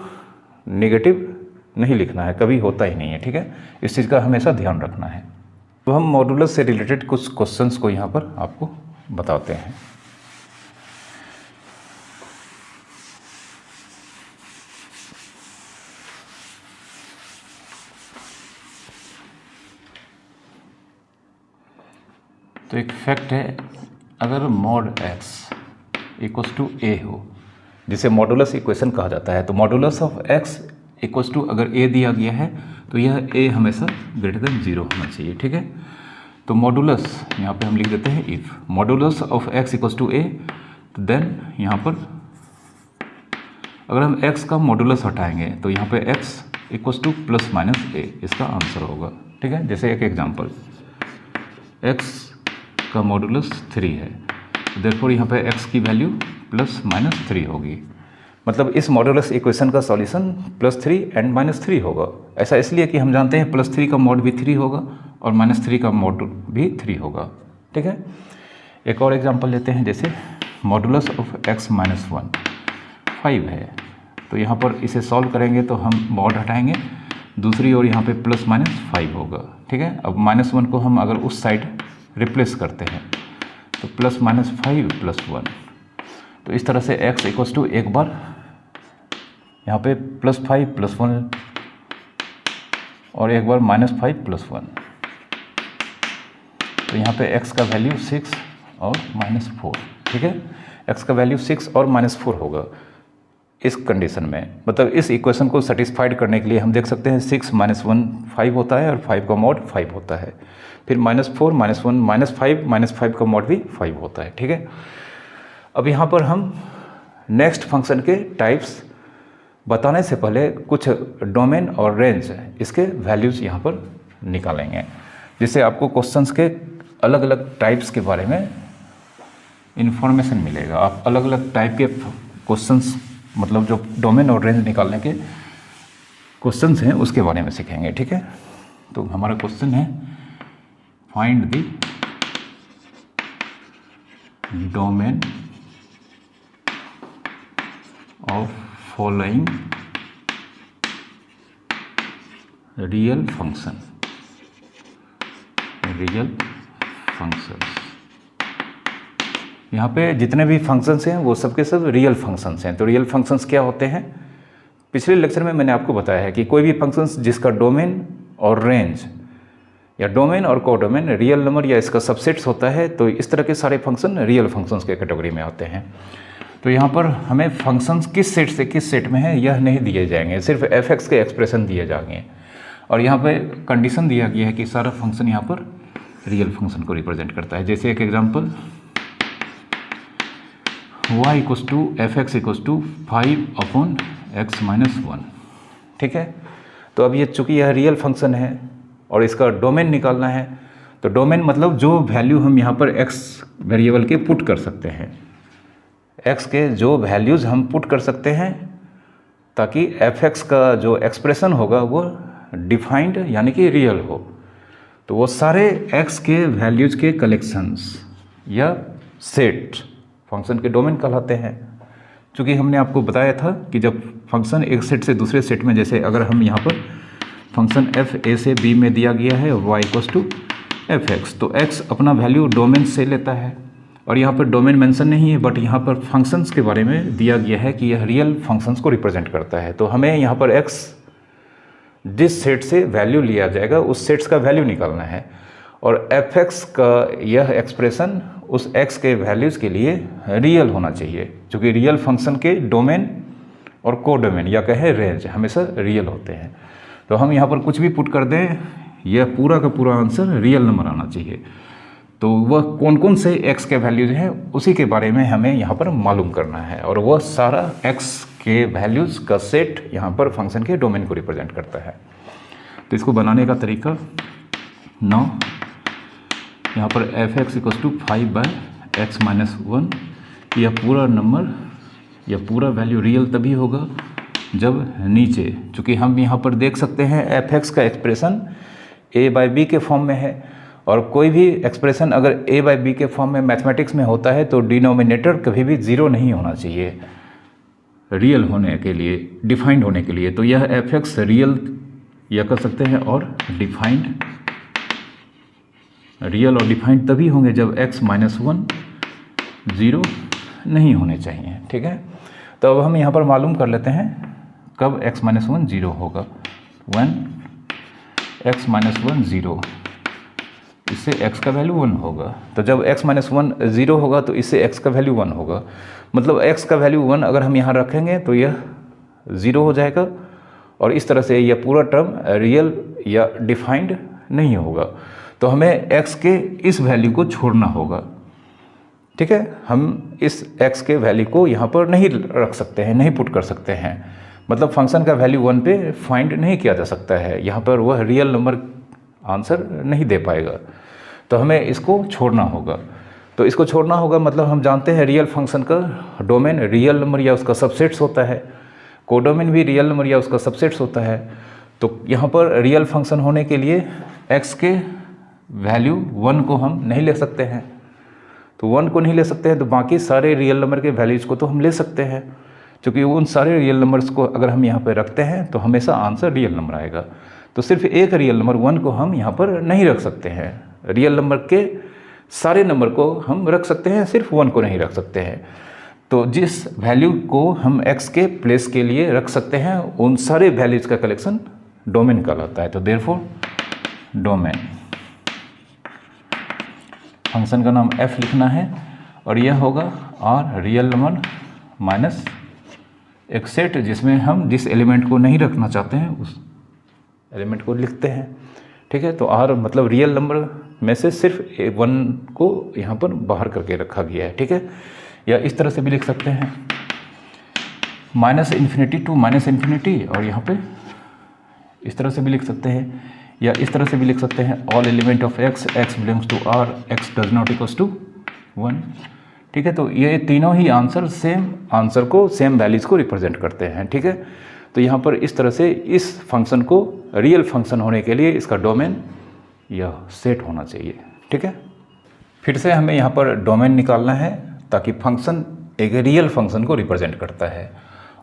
नेगेटिव नहीं लिखना है, कभी होता ही नहीं है। ठीक है, इस चीज़ का हमेशा ध्यान रखना है। तो हम मॉडुलस से रिलेटेड कुछ क्वेश्चंस को यहाँ पर आपको बताते हैं। तो एक फैक्ट है, अगर mod x = a हो, जिसे मॉडुलस इक्वेशन कहा जाता है, तो मॉडुलस ऑफ x = अगर a दिया गया है तो यह a हमेशा ग्रेटर देन 0 होना चाहिए। ठीक है, तो मॉडुलस यहाँ पे हम लिख देते हैं if modulus of x = a, तो देन यहाँ पर अगर हम x का मॉडुलस हटाएंगे तो यहाँ पे x = ±a इसका आंसर होगा। ठीक है, जैसे एक एग्जांपल, x का मॉडुलस 3 है, देयरफॉर यहाँ पे x की वैल्यू ±3 होगी। मतलब इस मॉडुलस इक्वेशन का सॉल्यूशन +3 एंड -3 होगा। ऐसा इसलिए कि हम जानते हैं +3 का मॉड भी 3 होगा और -3 का मॉड भी 3 होगा। ठीक है, एक और एग्जांपल लेते हैं, जैसे मॉडुलस ऑफ x - 1 5 है, तो यहाँ पर इसे सॉल्व करेंगे तो हम मॉड हटाएंगे, दूसरी ओर यहाँ पे +-5 होगा। ठीक है, अब -1 को हम अगर उस साइड रिप्लेस करते हैं तो +-5 +1, तो इस तरह से x = एक बार यहाँ पे +5 +1 और एक बार -5 +1, तो यहाँ पे x का वैल्यू 6 और -4। ठीक है, x का वैल्यू 6 और -4 होगा इस कंडीशन में। मतलब इस इक्वेशन को सेटिस्फाइड करने के लिए हम देख सकते हैं 6 - 1 5 होता है और 5 का मॉड 5 होता है, फिर -4 -1 -5 -5 का मॉड भी 5 होता है। ठीक है, अब यहाँ पर हम नेक्स्ट फंक्शन के टाइप्स बताने से पहले कुछ डोमेन और रेंज इसके वैल्यूज़ यहाँ पर निकालेंगे, जिससे आपको क्वेश्चंस के अलग अलग टाइप्स के बारे में इंफॉर्मेशन मिलेगा। आप अलग अलग टाइप के क्वेश्चंस, मतलब जो डोमेन और रेंज निकालने के क्वेश्चंस हैं उसके बारे में सीखेंगे। ठीक है, तो हमारा क्वेश्चन है find the domain of following real functions. यहाँ पे जितने भी फंक्शंस हैं वो सबके सब रियल फंक्शंस हैं। तो रियल फंक्शंस क्या होते हैं, पिछले लेक्चर में मैंने आपको बताया है कि कोई भी फंक्शंस जिसका डोमेन और रेंज या डोमेन और कोडोमेन रियल नंबर या इसका सबसेट्स होता है, तो इस तरह के सारे फंक्शन रियल फंक्शंस के कैटेगरी में आते हैं। तो यहाँ पर हमें फंक्शंस किस सेट से किस सेट में है यह नहीं दिए जाएंगे, सिर्फ f(x) के एक्सप्रेशन दिए जाएंगे। और यहाँ पे कंडीशन दिया गया है कि सारा फंक्शन यहाँ पर रियल फंक्शन को रिप्रेजेंट करता है। जैसे एक एग्जांपल, y = f(x) = 5/x - 1। ठीक है, तो अब ये चूँकि यह रियल फंक्शन है और इसका डोमेन निकालना है, तो डोमेन मतलब जो वैल्यू हम यहाँ पर x वेरिएबल के पुट कर सकते हैं, x के जो वैल्यूज़ हम पुट कर सकते हैं ताकि f(x) का जो एक्सप्रेशन होगा वो डिफाइंड यानी कि रियल हो। तो वो सारे x के वैल्यूज़ के कलेक्शंस या सेट फंक्शन के डोमेन कहलाते हैं। क्योंकि हमने आपको बताया था कि जब फंक्शन एक सेट से दूसरे सेट में, जैसे अगर हम यहाँ पर फंक्शन f a से b में दिया गया है y = f(x), तो x अपना वैल्यू डोमेन से लेता है, और यहाँ पर डोमेन मेंशन नहीं है, बट यहाँ पर फंक्शंस के बारे में दिया गया है कि यह रियल फंक्शंस को रिप्रेजेंट करता है। तो हमें यहाँ पर x जिस सेट से वैल्यू लिया जाएगा उस सेट्स का वैल्यू निकालना है, और f(x) का यह एक्सप्रेशन उस x के वैल्यूज़ के लिए रियल होना चाहिए, क्योंकि रियल फंक्शन के डोमेन और कोडोमेन या कहे रेंज हमेशा रियल होते हैं। तो हम यहाँ पर कुछ भी पुट कर दें, यह पूरा का पूरा आंसर रियल नंबर आना चाहिए। तो वह कौन कौन से x के वैल्यूज़ हैं उसी के बारे में हमें यहाँ पर मालूम करना है, और वह सारा x के वैल्यूज़ का सेट यहाँ पर फंक्शन के डोमेन को रिप्रेजेंट करता है। तो इसको बनाने का तरीका 9, यहाँ पर f(x) = 5/x - 1, यह पूरा नंबर या पूरा वैल्यू रियल तभी होगा जब नीचे, चूँकि हम यहाँ पर देख सकते हैं f(x) का एक्सप्रेशन a/b के फॉर्म में है, और कोई भी एक्सप्रेशन अगर a/b के फॉर्म में मैथमेटिक्स में होता है तो डिनोमिनेटर कभी भी 0 नहीं होना चाहिए रियल होने के लिए, डिफाइंड होने के लिए। तो यह f(x) रियल या कर सकते हैं और डिफाइंड, रियल और डिफाइंड तभी होंगे जब x - 1 0 नहीं होने चाहिए। ठीक है, तो अब हम यहाँ पर मालूम कर लेते हैं कब x - 1 0 होगा। when x - 1 0, इससे x का वैल्यू 1 होगा। तो जब x - 1 0 होगा तो इससे x का वैल्यू 1 होगा, मतलब x का वैल्यू 1 अगर हम यहाँ रखेंगे तो यह 0 हो जाएगा, और इस तरह से यह पूरा टर्म रियल या डिफाइंड नहीं होगा। तो हमें x के इस वैल्यू को छोड़ना होगा। ठीक है, हम इस x के वैल्यू को यहाँ पर नहीं रख सकते हैं, नहीं पुट कर सकते हैं, मतलब फंक्शन का वैल्यू 1 पे फाइंड नहीं किया जा सकता है, यहाँ पर वह रियल नंबर आंसर नहीं दे पाएगा। तो हमें इसको छोड़ना होगा। तो तो इसको छोड़ना होगा, मतलब हम जानते हैं रियल फंक्शन का डोमेन रियल नंबर या उसका सबसेट्स होता है, कोडोमेन भी रियल नंबर या उसका सबसेट्स होता है। तो यहाँ पर रियल फंक्शन होने के लिए x के वैल्यू 1 को हम नहीं ले सकते हैं, तो 1 को नहीं ले सकते हैं, तो बाकी सारे रियल नंबर के वैल्यूज़ को तो हम ले सकते हैं, क्योंकि उन सारे रियल नंबर्स को अगर हम यहाँ पर रखते हैं तो हमेशा आंसर रियल नंबर आएगा। तो सिर्फ एक रियल नंबर 1 को हम यहाँ पर नहीं रख सकते हैं, रियल नंबर के सारे नंबर को हम रख सकते हैं, सिर्फ 1 को नहीं रख सकते हैं। तो जिस वैल्यू को हम x के प्लेस के लिए रख सकते हैं उन सारे वैल्यूज़ का कलेक्शन डोमेन कहलाता है। तो देयरफॉर डोमेन, फंक्शन का नाम f लिखना है और यह होगा r रियल नंबर माइनस एक सेट जिसमें हम जिस एलिमेंट को नहीं रखना चाहते हैं उस एलिमेंट को लिखते हैं। ठीक है, तो r मतलब रियल नंबर में से सिर्फ 1 को यहाँ पर बाहर करके रखा गया है। ठीक है, या इस तरह से भी लिख सकते हैं -∞ टू -∞, और यहाँ पे इस तरह से भी लिख सकते हैं, या इस तरह से भी लिख सकते हैं all element of x belongs to r, x does not equals to 1। ठीक है, तो ये तीनों ही आंसर सेम आंसर को, सेम वैल्यूज़ को रिप्रेजेंट करते हैं। ठीक है, तो यहाँ पर इस तरह से इस फंक्शन को रियल फंक्शन होने के लिए इसका डोमेन यह सेट होना चाहिए। ठीक है, फिर से हमें यहाँ पर डोमेन निकालना है ताकि फंक्शन एक रियल फंक्शन को रिप्रेजेंट करता है,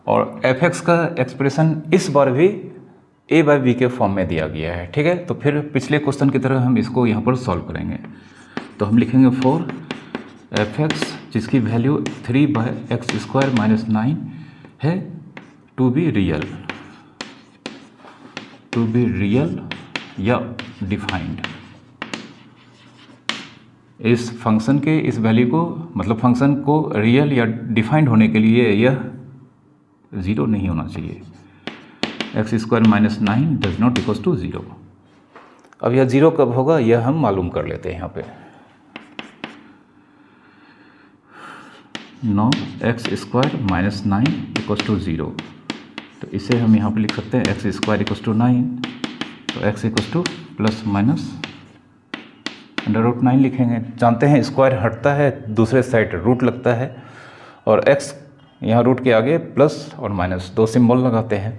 और f(x) का एक्सप्रेशन इस बार भी a/b के फॉर्म में दिया गया है। ठीक है, तो फिर पिछले क्वेश्चन की तरह हम इसको यहाँ पर सॉल्व करेंगे। तो हम लिखेंगे फॉर f(x) जिसकी वैल्यू 3/x² - 9 है टू बी रियल या डिफाइंड। इस फंक्शन के इस वैल्यू को, मतलब फंक्शन को रियल या डिफाइंड होने के लिए यह 0 नहीं होना चाहिए। x² - 9 does not equals to 0। अब यह 0 कब होगा यह हम मालूम कर लेते हैं। यहाँ पे 9x² - 9 इक्वल्स टू 0, तो इसे हम यहाँ पे लिख सकते हैं x² इक्वल्स टू 9, तो x equals to plus minus √9 लिखेंगे। जानते हैं स्क्वायर हटता है, दूसरे साइड रूट लगता है, और x यहाँ रूट के आगे प्लस और माइनस 2 सिंबल लगाते हैं।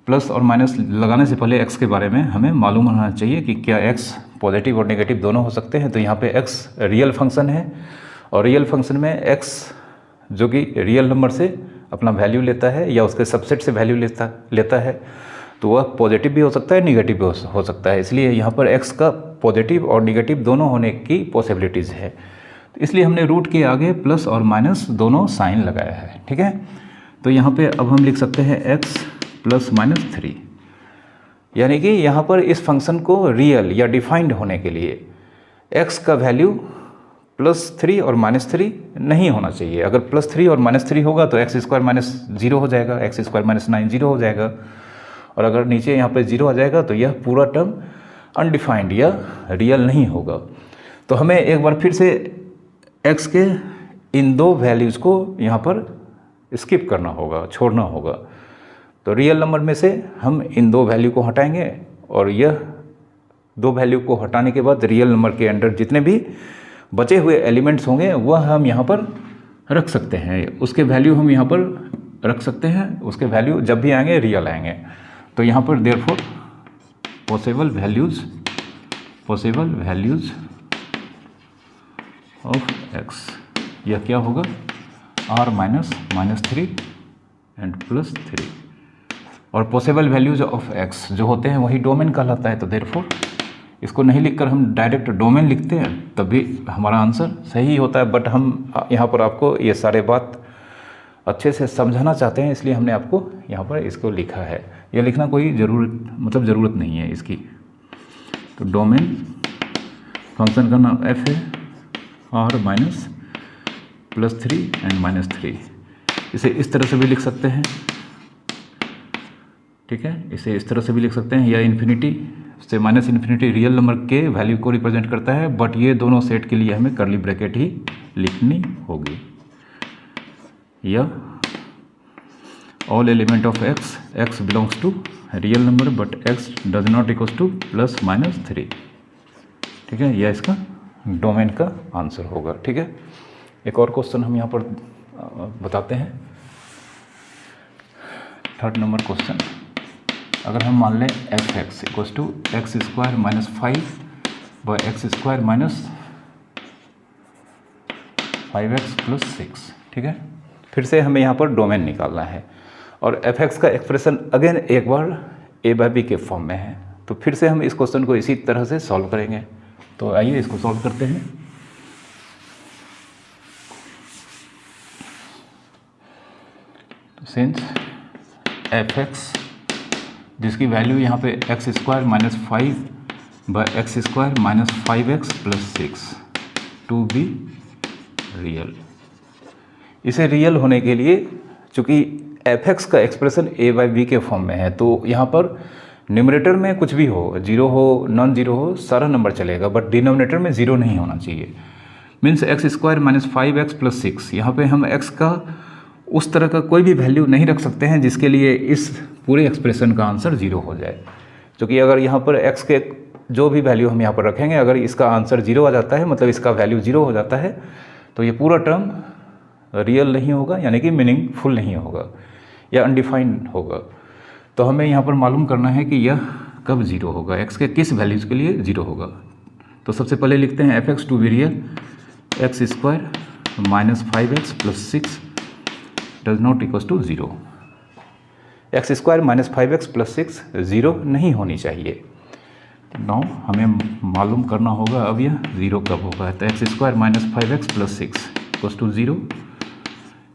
प्लस और माइनस लगाने से पहले x के बारे में हमें मालूम होना चाहिए कि क्या x पॉजिटिव और नेगेटिव दोनों हो सकते हैं। तो यहाँ पे x रियल फंक्शन है, और रियल फंक्शन में x जो कि रियल नंबर से अपना वैल्यू लेता है या उसके सबसेट से वैल्यू लेता है, तो वह पॉजिटिव भी हो सकता है, नेगेटिव भी हो सकता है। इसलिए यहाँ पर x का पॉजिटिव और नेगेटिव दोनों होने की पॉसिबिलिटीज़ है, तो इसलिए हमने रूट के आगे प्लस और माइनस दोनों साइन लगाया है। ठीक है, तो यहाँ पे अब हम लिख सकते हैं x + -3, यानी कि यहाँ पर इस फंक्शन को रियल या डिफाइंड होने के लिए x का वैल्यू +3 और -3 नहीं होना चाहिए। अगर +3 और -3 होगा तो x² - 0 हो जाएगा, x² - 9 0 हो जाएगा, और अगर नीचे यहाँ पे 0 आ जाएगा तो यह पूरा टर्म अनडिफाइंड या रियल नहीं होगा। तो हमें एक बार फिर से x के इन दो वैल्यूज़ को यहाँ पर स्किप करना होगा, छोड़ना होगा। तो रियल नंबर में से हम इन दो वैल्यू को हटाएंगे, और यह दो वैल्यू को हटाने के बाद रियल नंबर के अंदर जितने भी बचे हुए एलिमेंट्स होंगे वह हम यहाँ पर रख सकते हैं, उसके वैल्यू हम यहाँ पर रख सकते हैं, उसके वैल्यू जब भी आएंगे रियल आएंगे। तो यहाँ पर therefore possible values of x, यह क्या होगा r -3 एंड +3, और पॉसिबल वैल्यूज़ ऑफ x जो होते हैं वही डोमेन कहलाता है। तो देयरफॉर इसको नहीं लिखकर हम डायरेक्ट डोमेन लिखते हैं तब भी हमारा आंसर सही होता है, बट हम यहाँ पर आपको ये सारे बात अच्छे से समझाना चाहते हैं, इसलिए हमने आपको यहाँ पर इसको लिखा है। यह लिखना कोई ज़रूरत नहीं है इसकी। तो डोमेन फंक्शन का नाम f है, r -+3 एंड -3, इसे इस तरह से भी लिख सकते हैं। ठीक है, इसे इस तरह से भी लिख सकते हैं, या इन्फिनिटी से -∞ रियल नंबर के वैल्यू को रिप्रेजेंट करता है, बट ये दोनों सेट के लिए हमें कर्ली ब्रैकेट ही लिखनी होगी। या all element of x belongs to real number but x does not equals to +-3। ठीक है, यह इसका डोमेन का आंसर होगा। ठीक है, एक और क्वेश्चन हम यहाँ पर बताते हैं। 3rd नंबर क्वेश्चन, अगर हम मान लें f x equals to x square minus 5/x² minus 5x plus 6। ठीक है, फिर से हमें यहाँ पर डोमेन निकालना है और एफ एक्स का एक्सप्रेशन अगेन एक बार a/b के फॉर्म में है। तो फिर से हम इस क्वेश्चन को इसी तरह से सॉल्व करेंगे। तो आइए इसको सॉल्व करते हैं। तो सिंस एफ एक्स जिसकी वैल्यू यहाँ पे x² minus 5/x² minus 5x plus 6 to be real, इसे रियल होने के लिए चूँकि एफ एक्स का एक्सप्रेशन a/b के फॉर्म में है, तो यहाँ पर न्यूमरेटर में कुछ भी हो, 0 हो, नॉन 0 हो, सारा नंबर चलेगा, बट डिनोमिनेटर में 0 नहीं होना चाहिए। Means x² minus 5x plus 6, यहाँ पे हम x का उस तरह का कोई भी वैल्यू नहीं रख सकते हैं जिसके लिए इस पूरे एक्सप्रेशन का आंसर 0 हो जाए। क्योंकि अगर यहाँ पर x के जो भी वैल्यू हम यहाँ पर रखेंगे, अगर इसका आंसर 0 आ जाता है, मतलब इसका वैल्यू 0 हो जाता है, तो ये पूरा टर्म रियल नहीं होगा, यानी कि मीनिंगफुल नहीं होगा या अनडिफाइंड होगा। तो हमें यहाँ पर मालूम करना है कि यह कब 0 होगा, x के किस वैल्यूज़ के लिए 0 होगा। तो सबसे पहले लिखते हैं f x to be real, x² minus 5x plus 6 does not equals to 0। x² minus 5x plus 6 0 नहीं होनी चाहिए। नाउ हमें मालूम करना होगा अब यह 0 कब होगा। तो x² minus 5x plus 6 equals to 0।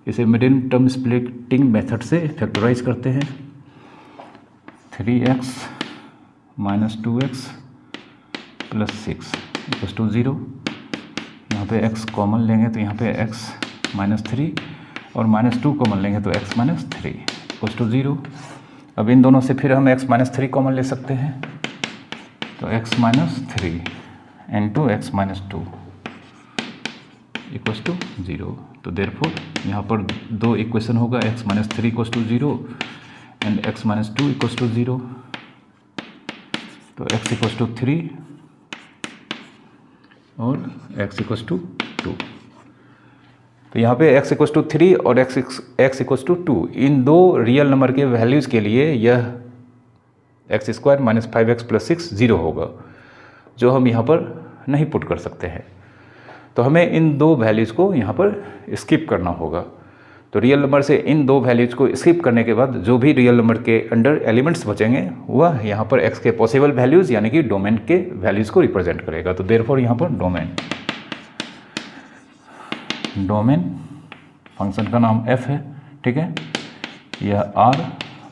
इसे मिडिल टर्म स्प्लिटिंग मेथड से फैक्टराइज करते हैं। 3x minus 2x plus 6 equals to 0। यहाँ पे x कॉमन लेंगे तो यहाँ पे x माइनस 3 और माइनस 2 कॉमन लेंगे तो x माइनस 3 इक्वल्स टू 0। अब इन दोनों से फिर हम x माइनस 3 कॉमन ले सकते हैं, तो x minus 3 into x minus 2 equals to 0। तो देयरफॉर यहाँ पर दो इक्वेशन होगा, x minus 3 equals to 0 and x minus 2 equals to 0। तो x इक्वल्स टू 3 और x इक्वल्स टू 2। तो यहाँ पे x इक्वल्स टू 3 और x इक्वल्स टू 2, इन दो रियल नंबर के वैल्यूज़ के लिए यह x² माइनस 5x प्लस 6 0 होगा, जो हम यहाँ पर नहीं पुट कर सकते हैं। तो हमें इन दो वैल्यूज़ को यहाँ पर स्किप करना होगा। तो रियल नंबर से इन दो वैल्यूज़ को स्किप करने के बाद जो भी रियल नंबर के अंडर एलिमेंट्स बचेंगे वह यहाँ पर x के पॉसिबल वैल्यूज़ यानी कि डोमेन के वैल्यूज़ को रिप्रेजेंट करेगा। तो देयरफॉर यहाँ पर डोमेन फंक्शन का नाम f है। ठीक है, यह r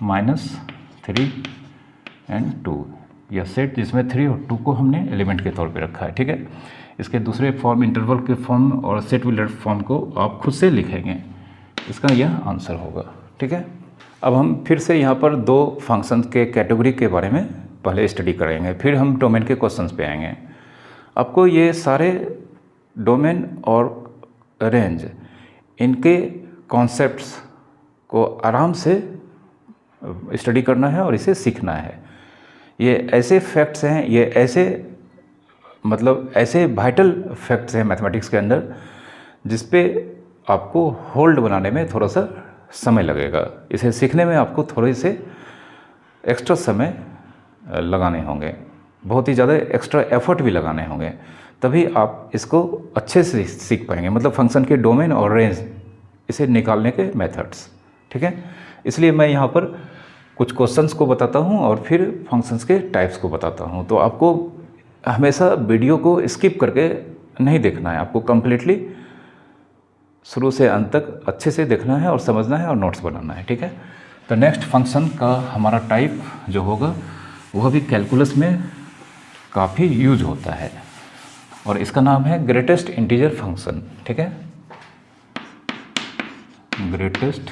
माइनस 3 एंड 2, यह सेट जिसमें 3 और 2 को हमने एलिमेंट के तौर पे रखा है। ठीक है, इसके दूसरे फॉर्म इंटरवल के फॉर्म और सेट विलर फॉर्म को आप खुद से लिखेंगे, इसका यह आंसर होगा। ठीक है, अब हम फिर से यहाँ पर दो फंक्शन के कैटेगरी के बारे में पहले स्टडी करेंगे, फिर हम डोमेन के क्वेश्चंस पे आएंगे। आपको ये सारे डोमेन और रेंज, इनके कॉन्सेप्ट्स को आराम से स्टडी करना है और इसे सीखना है। ये ऐसे फैक्ट्स हैं, ये ऐसे मतलब ऐसे वाइटल फैक्ट्स हैं मैथमेटिक्स के अंदर, जिस पे आपको होल्ड बनाने में थोड़ा सा समय लगेगा। इसे सीखने में आपको थोड़े से एक्स्ट्रा समय लगाने होंगे, बहुत ही ज़्यादा एक्स्ट्रा एफर्ट भी लगाने होंगे, तभी आप इसको अच्छे से सीख पाएंगे। मतलब फंक्शन के डोमेन और रेंज, इसे निकालने के मेथड्स। ठीक है, इसलिए मैं यहाँ पर कुछ क्वेश्चंस को बताता हूँ और फिर फंक्शंस के टाइप्स को बताता हूँ। तो आपको हमेशा वीडियो को स्किप करके नहीं देखना है, आपको कम्प्लीटली शुरू से अंत तक अच्छे से देखना है और समझना है और नोट्स बनाना है। ठीक है, तो नेक्स्ट फंक्शन का हमारा टाइप जो होगा वह भी कैलकुलस में काफ़ी यूज होता है और इसका नाम है ग्रेटेस्ट इंटीजर फंक्शन। ठीक है, greatest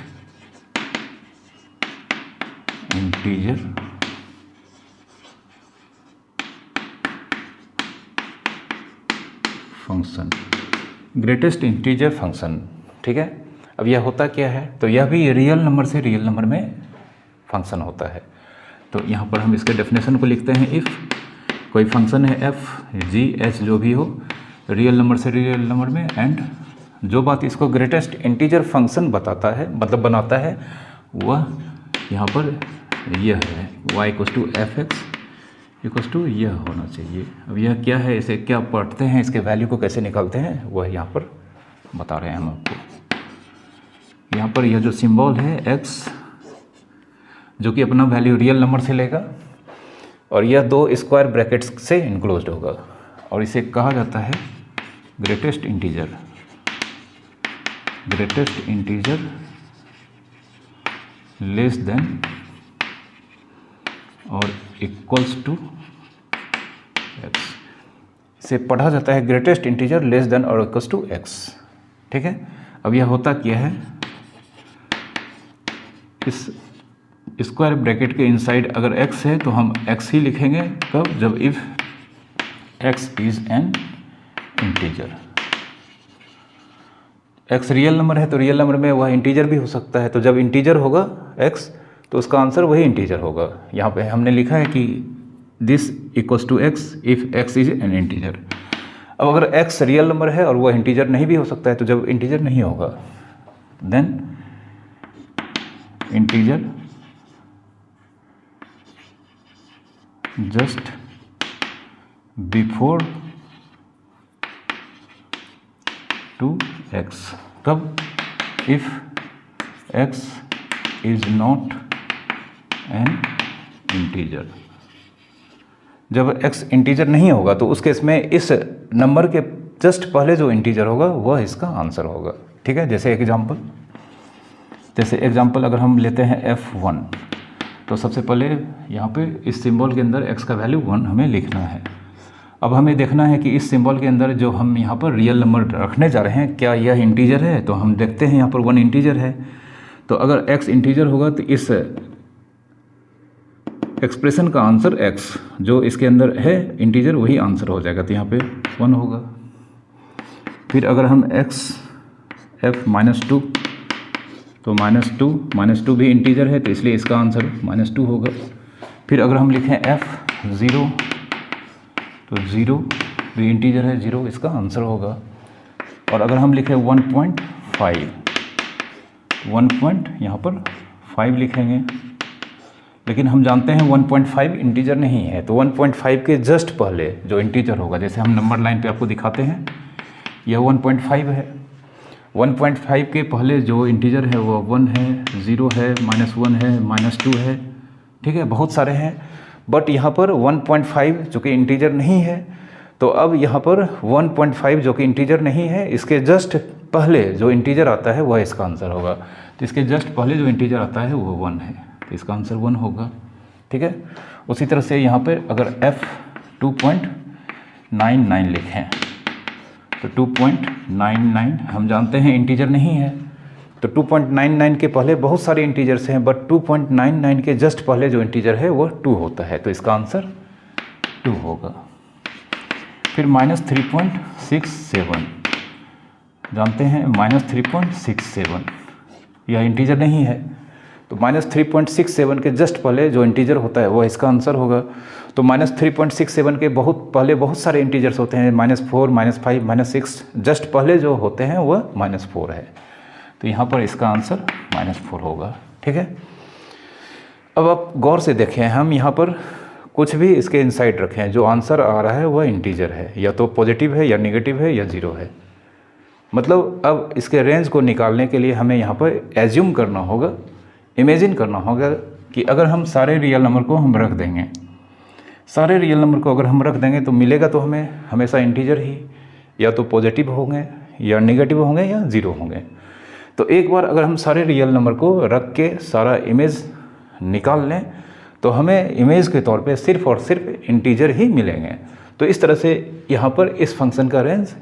integer function, greatest integer function. ठीक है, अब यह होता क्या है, तो यह भी रियल नंबर से रियल नंबर में फंक्शन होता है। तो यहाँ पर हम इसके डेफिनेशन को लिखते हैं। इफ़ कोई फंक्शन है f, g, h जो भी हो, रियल नंबर से रियल नंबर में, एंड जो बात इसको ग्रेटेस्ट इंटीजर फंक्शन बताता है, मतलब बनाता है, वह यहाँ पर यह है y equals to f x equals to यह होना चाहिए। अब यह क्या है, इसे क्या पढ़ते हैं, इसके वैल्यू को कैसे निकालते हैं, वह यहाँ पर बता रहे हैं हम आपको। यहाँ पर यह जो सिंबल है x, जो कि अपना वैल्यू रियल नंबर से लेगा, और यह दो स्क्वायर ब्रैकेट्स से इनक्लोज्ड होगा, और इसे कहा जाता है ग्रेटेस्ट इंटीजर लेस देन और इक्वल्स टू एक्स। इसे पढ़ा जाता है ग्रेटेस्ट इंटीजर लेस देन और इक्वल्स टू एक्स। ठीक है, अब यह होता क्या है, इस स्क्वायर ब्रैकेट के इनसाइड अगर x है तो हम x ही लिखेंगे, कब, जब if x is an integer. x real number है तो रियल नंबर में वह इंटीजर भी हो सकता है, तो जब इंटीजर होगा x तो उसका आंसर वही इंटीजर होगा। यहाँ पे हमने लिखा है कि this equals to x if x is an integer. अब अगर x रियल नंबर है और वह इंटीजर नहीं भी हो सकता है, तो जब इंटीजर नहीं होगा then integer just before to x, कब, if x is not an integer. जब x इंटीजर नहीं होगा तो उस केस में इस नंबर के जस्ट पहले जो इंटीजर होगा वह इसका आंसर होगा। ठीक है, जैसे एग्जांपल अगर हम लेते हैं f1, तो सबसे पहले यहाँ पे इस सिंबल के अंदर x का वैल्यू 1 हमें लिखना है। अब हमें देखना है कि इस सिंबल के अंदर जो हम यहाँ पर रियल नंबर रखने जा रहे हैं, क्या यह इंटीजर है, तो हम देखते हैं यहाँ पर 1 इंटीजर है। तो अगर x इंटीजर होगा तो इस एक्सप्रेशन का आंसर x जो इसके अंदर है इंटीजर वही आंसर हो जाएगा, तो यहाँ पे 1 होगा। फिर अगर हम x f -2, तो -2 भी इंटीजर है तो इसलिए इसका आंसर -2 होगा। फिर अगर हम लिखें f0, तो 0 भी इंटीजर है, 0 इसका आंसर होगा। और अगर हम लिखें 1 यहाँ पर 5 लिखेंगे, लेकिन हम जानते हैं 1.5 इंटीजर नहीं है, तो 1.5 के जस्ट पहले जो इंटीजर होगा, जैसे हम नंबर लाइन पे आपको दिखाते हैं, यह 1.5 है। 1.5 के पहले जो इंटीजर है वो 1 है, 0 है, -1 है, -2 है। ठीक है, बहुत सारे हैं, बट यहाँ पर 1.5 जो कि इंटीजर नहीं है, तो अब यहाँ पर 1.5 जो कि इंटीजर नहीं है, इसके जस्ट पहले जो इंटीजर आता है वह इसका आंसर होगा। तो इसके जस्ट पहले जो इंटीजर आता है वो 1 है, तो इसका आंसर 1 होगा। ठीक है, उसी तरह से यहाँ पे अगर f 2.99 लिखें, तो 2.99 हम जानते हैं इंटीजर नहीं है, तो 2.99 के पहले बहुत सारे इंटीजर्स हैं, बट 2.99 के जस्ट पहले जो इंटीजर है वो 2 होता है, तो इसका आंसर 2 होगा। फिर -3.67 जानते हैं, -3.67 यह इंटीजर नहीं है, तो -3.67 के जस्ट पहले जो इंटीजर होता है वह इसका आंसर होगा। तो -3.67 के बहुत सारे इंटीजर्स होते हैं, -4, -5, -6, जस्ट पहले जो होते हैं वह -4 है, तो यहाँ पर इसका आंसर -4 होगा। ठीक है, अब आप गौर से देखें, हम यहाँ पर कुछ भी इसके इनसाइड रखें, जो आंसर आ रहा है वह इंटीजर है, या तो पॉजिटिव है या नेगेटिव है या 0 है। मतलब अब इसके रेंज को निकालने के लिए हमें यहाँ पर एज्यूम करना होगा, इमेजिन करना होगा कि अगर हम सारे रियल नंबर को हम रख देंगे, सारे रियल नंबर को अगर हम रख देंगे तो मिलेगा तो हमें हमेशा इंटीजर ही, या तो पॉजिटिव होंगे या नेगेटिव होंगे या 0 होंगे। तो एक बार अगर हम सारे रियल नंबर को रख के सारा इमेज निकाल लें तो हमें इमेज के तौर पे सिर्फ और सिर्फ इंटीजर ही मिलेंगे। तो इस तरह से यहाँ पर इस फंक्शन का रेंज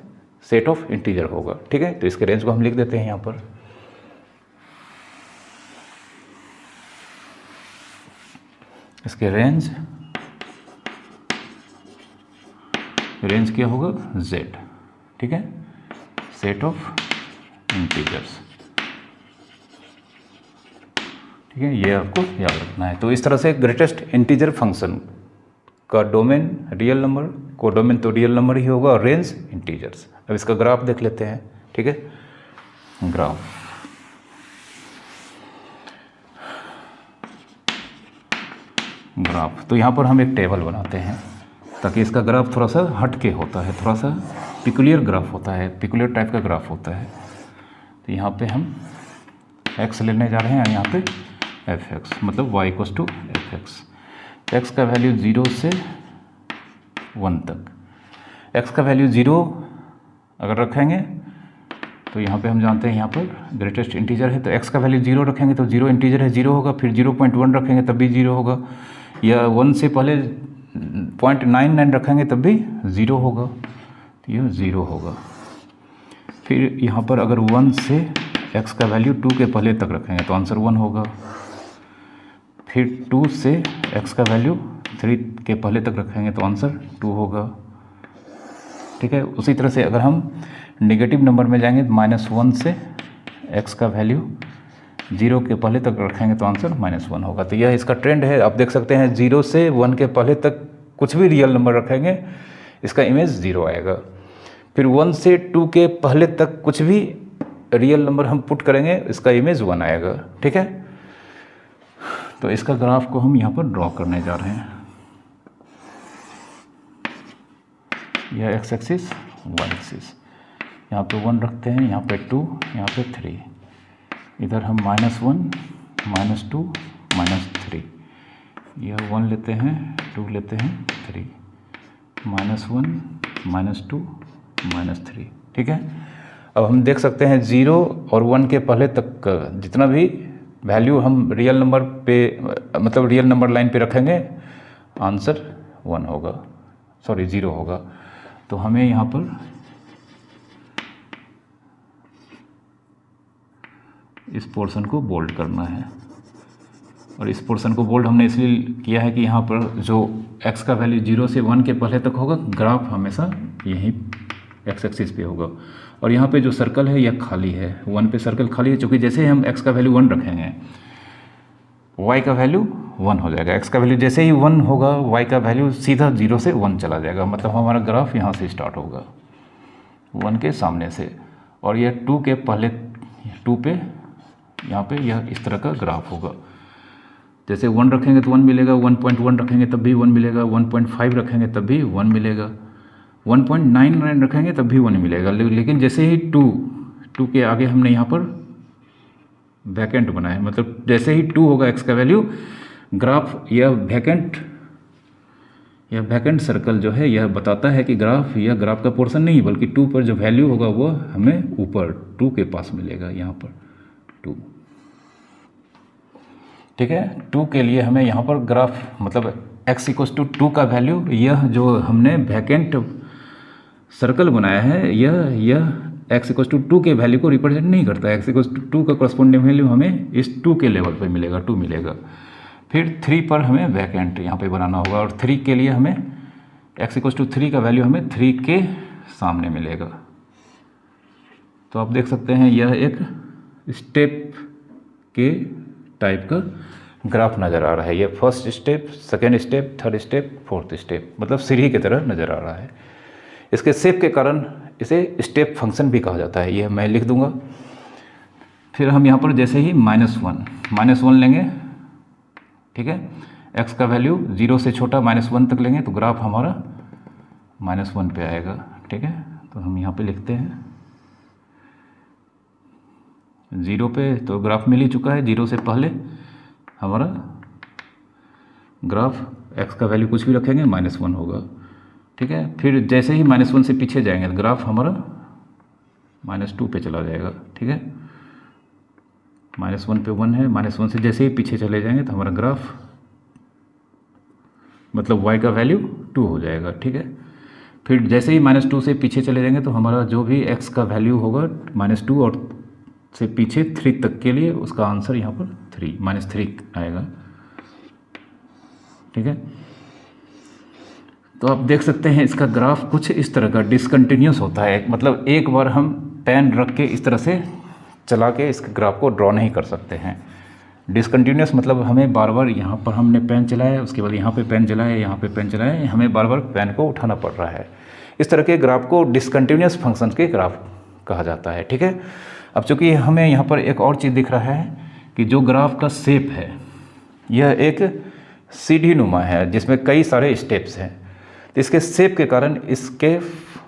सेट ऑफ इंटीजर होगा। ठीक है, तो इसके रेंज को हम लिख देते हैं यहाँ पर। इसके रेंज क्या होगा, z। ठीक है, सेट ऑफ इंटीजर्स। ठीक है, ये आपको याद रखना है। तो इस तरह से ग्रेटेस्ट इंटीजर फंक्शन का डोमेन रियल नंबर, कोडोमेन तो रियल नंबर ही होगा, और रेंज इंटीजर्स। अब इसका ग्राफ देख लेते हैं, ठीक है। ग्राफ तो यहाँ पर हम एक टेबल बनाते हैं ताकि इसका ग्राफ थोड़ा सा हट के होता है, थोड़ा सा पिकुलियर ग्राफ होता है, पिकुलियर टाइप का ग्राफ होता है। तो यहाँ पे हम x लेने जा रहे हैं, यहाँ पे fx, मतलब y equals to fx। x का वैल्यू 0 से 1 तक, x का वैल्यू 0 अगर रखेंगे तो यहाँ पे हम जानते हैं यहाँ पर ग्रेटेस्ट इंटीजर है, तो x का वैल्यू 0 रखेंगे तो 0 इंटीजर है, 0 होगा। फिर 0.1 रखेंगे तब भी 0 होगा, या 1 से पहले 0.99 रखेंगे तब भी 0 होगा, तो यह 0 होगा। फिर यहाँ पर अगर 1 से x का वैल्यू 2 के पहले तक रखेंगे तो आंसर 1 होगा। फिर 2 से x का वैल्यू 3 के पहले तक रखेंगे तो आंसर 2 होगा, ठीक है। उसी तरह से अगर हम नेगेटिव नंबर में जाएंगे तो -1 से x का वैल्यू 0 के पहले तक रखेंगे तो आंसर -1 होगा। तो यह इसका ट्रेंड है, आप देख सकते हैं 0 से 1 के पहले तक कुछ भी रियल नंबर रखेंगे इसका इमेज 0 आएगा। फिर 1 से 2 के पहले तक कुछ भी रियल नंबर हम पुट करेंगे इसका इमेज 1 आएगा, ठीक है। तो इसका ग्राफ को हम यहाँ पर ड्रॉ करने जा रहे हैं। यह x एक्सिस, y एक्सिस, यहाँ पे 1 रखते हैं, यहाँ पे 2, यहाँ पे 3, इधर हम -1, -2, -3, यह 1 लेते हैं, 2 लेते हैं, 3, -1, -2, -3, ठीक है। अब हम देख सकते हैं 0 और 1 के पहले तक का जितना भी वैल्यू हम रियल नंबर पे, मतलब रियल नंबर लाइन पे रखेंगे आंसर 1 होगा, सॉरी 0 होगा। तो हमें यहाँ पर इस पोर्शन को बोल्ड करना है, और इस पोर्शन को बोल्ड हमने इसलिए किया है कि यहाँ पर जो x का वैल्यू 0 से 1 के पहले तक होगा, ग्राफ हमेशा यहीं x एक्सिस पे होगा। और यहाँ पे जो सर्कल है यह खाली है, 1 पे सर्कल खाली है, क्योंकि जैसे ही हम x का वैल्यू 1 रखेंगे y का वैल्यू 1 हो जाएगा। x का वैल्यू जैसे ही 1 होगा y का वैल्यू सीधा 0 से 1 चला जाएगा, मतलब हमारा ग्राफ यहाँ से स्टार्ट होगा 1 के सामने से, और यह 2 के पहले 2 पे यहाँ पे यह इस तरह का ग्राफ होगा। जैसे 1 रखेंगे तो 1 मिलेगा, 1.1 रखेंगे तब भी 1 मिलेगा, 1.5 रखेंगे तब भी 1 मिलेगा, 1.99 रखेंगे तब भी 1 मिलेगा। लेकिन जैसे ही 2 के आगे हमने यहाँ पर वैकेंट बनाया, मतलब जैसे ही 2 होगा x का वैल्यू, ग्राफ यह वैकेंट सर्कल जो है यह बताता है कि ग्राफ, यह ग्राफ का पोर्शन नहीं बल्कि 2 पर जो वैल्यू होगा वो हमें ऊपर 2 के पास मिलेगा, यहाँ पर 2, ठीक है। 2 के लिए हमें यहाँ पर ग्राफ, मतलब x इक्वल्स टू 2 का वैल्यू, यह जो हमने वैकेंट सर्कल बनाया है यह x इक्वल्स टू 2 के वैल्यू को रिप्रेजेंट नहीं करता है। x इक्वल्स टू 2 का करस्पॉन्डिंग वैल्यू हमें इस 2 के लेवल पर मिलेगा, 2 मिलेगा। फिर 3 पर हमें वैकेंट यहाँ पे बनाना होगा, और 3 के लिए हमें x इक्वल्स टू 3 का वैल्यू हमें 3 के सामने मिलेगा। तो आप देख सकते हैं यह एक स्टेप के टाइप का ग्राफ नज़र आ रहा है। यह first step, second step, third step, fourth step, मतलब सीढ़ी की तरह नज़र आ रहा है। इसके शेप के कारण इसे स्टेप फंक्शन भी कहा जाता है, यह मैं लिख दूंगा। फिर हम यहाँ पर जैसे ही -1 लेंगे, ठीक है, x का वैल्यू 0 से छोटा -1 तक लेंगे तो ग्राफ हमारा -1 पे आएगा, ठीक है। तो हम यहाँ पे लिखते हैं 0 पे, तो ग्राफ मिल ही चुका है। 0 से पहले हमारा ग्राफ x का वैल्यू कुछ भी रखेंगे -1 होगा, ठीक है। फिर जैसे ही -1 से पीछे जाएंगे तो ग्राफ हमारा -2 पे चला जाएगा, ठीक है। -1 पे 1 है, -1 से जैसे ही पीछे चले जाएंगे तो हमारा ग्राफ, मतलब y का वैल्यू 2 हो जाएगा, ठीक है। फिर जैसे ही -2 से पीछे चले जाएंगे तो हमारा जो भी x का वैल्यू होगा -2 और से पीछे 3 तक के लिए उसका आंसर यहाँ पर -3 आएगा, ठीक है। तो आप देख सकते हैं इसका ग्राफ कुछ इस तरह का डिसकंटिन्यूस होता है, मतलब एक बार हम पेन रख के इस तरह से चला के इस ग्राफ को ड्रॉ नहीं कर सकते हैं। डिसकंटिन्यूस मतलब हमें बार बार यहाँ पर हमने पेन चलाया, उसके बाद यहाँ पे पेन चलाया, यहाँ पे पेन चलाया, हमें बार बार पेन को उठाना पड़ रहा है। इस तरह के ग्राफ को डिसकंटिन्यूस फंक्शन के ग्राफ कहा जाता है। ठीक है, अब चूँकि हमें यहाँ पर एक और चीज़ दिख रहा है कि जो ग्राफ का शेप है यह एक सीढ़ी नुमा है जिसमें कई सारे स्टेप्स हैं। तो इसके शेप के कारण इसके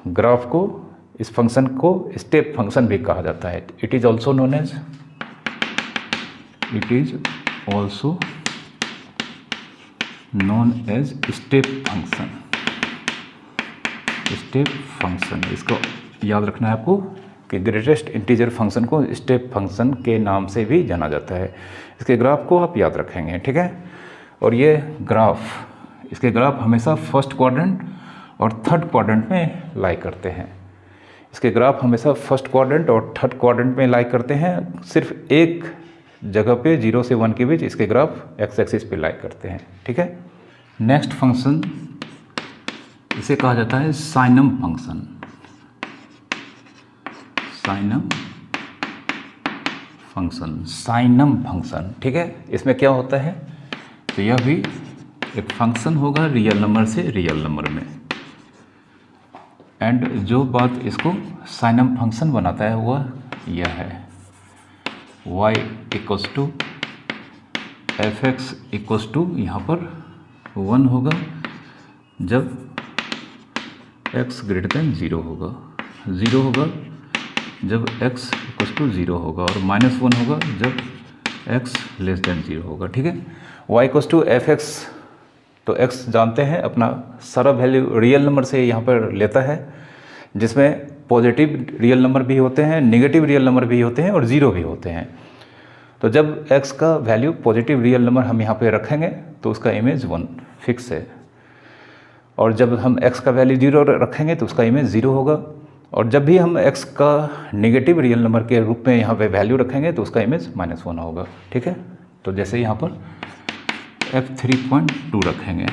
ग्राफ को, इस फंक्शन को स्टेप फंक्शन भी कहा जाता है। It is also known as step function. Step function, इसको याद रखना है आपको कि ग्रेटेस्ट इंटीजर फंक्शन को स्टेप फंक्शन के नाम से भी जाना जाता है। इसके ग्राफ को आप याद रखेंगे। ठीक है, और ये ग्राफ, इसके ग्राफ हमेशा फर्स्ट क्वाड्रेंट और थर्ड क्वाड्रेंट में लाई करते हैं। इसके ग्राफ हमेशा फर्स्ट क्वाड्रेंट और थर्ड क्वाड्रेंट में लाई करते हैं। सिर्फ एक जगह पे 0 से 1 के बीच इसके ग्राफ एक्स एक्सिस पे लाई करते हैं। ठीक है, नेक्स्ट फंक्शन, इसे कहा जाता है साइनम फंक्शन। साइनम फंक्शन। ठीक है, इसमें क्या होता है, तो यह भी एक फंक्शन होगा रियल नंबर से रियल नंबर में, एंड जो बात इसको साइनम फंक्शन बनाता है वह यह है, y equals to f x equals to यहाँ पर 1 होगा जब x ग्रेटर देन 0 होगा, 0 होगा जब x इक्वल्स टू 0 होगा, और -1 होगा जब x लेस देन 0 होगा। ठीक है, y equals to f x, तो x जानते हैं अपना सारा वैल्यू रियल नंबर से यहाँ पर लेता है, जिसमें पॉजिटिव रियल नंबर भी होते हैं, नेगेटिव रियल नंबर भी होते हैं और 0 भी होते हैं। तो जब x का वैल्यू पॉजिटिव रियल नंबर हम यहाँ पे रखेंगे तो उसका इमेज 1 फिक्स है, और जब हम x का वैल्यू 0 रखेंगे तो उसका इमेज 0 होगा, और जब भी हम x का नेगेटिव रियल नंबर के रूप में यहाँ पे वैल्यू रखेंगे तो उसका इमेज -1 होगा। ठीक है, तो जैसे यहाँ पर f3.2 रखेंगे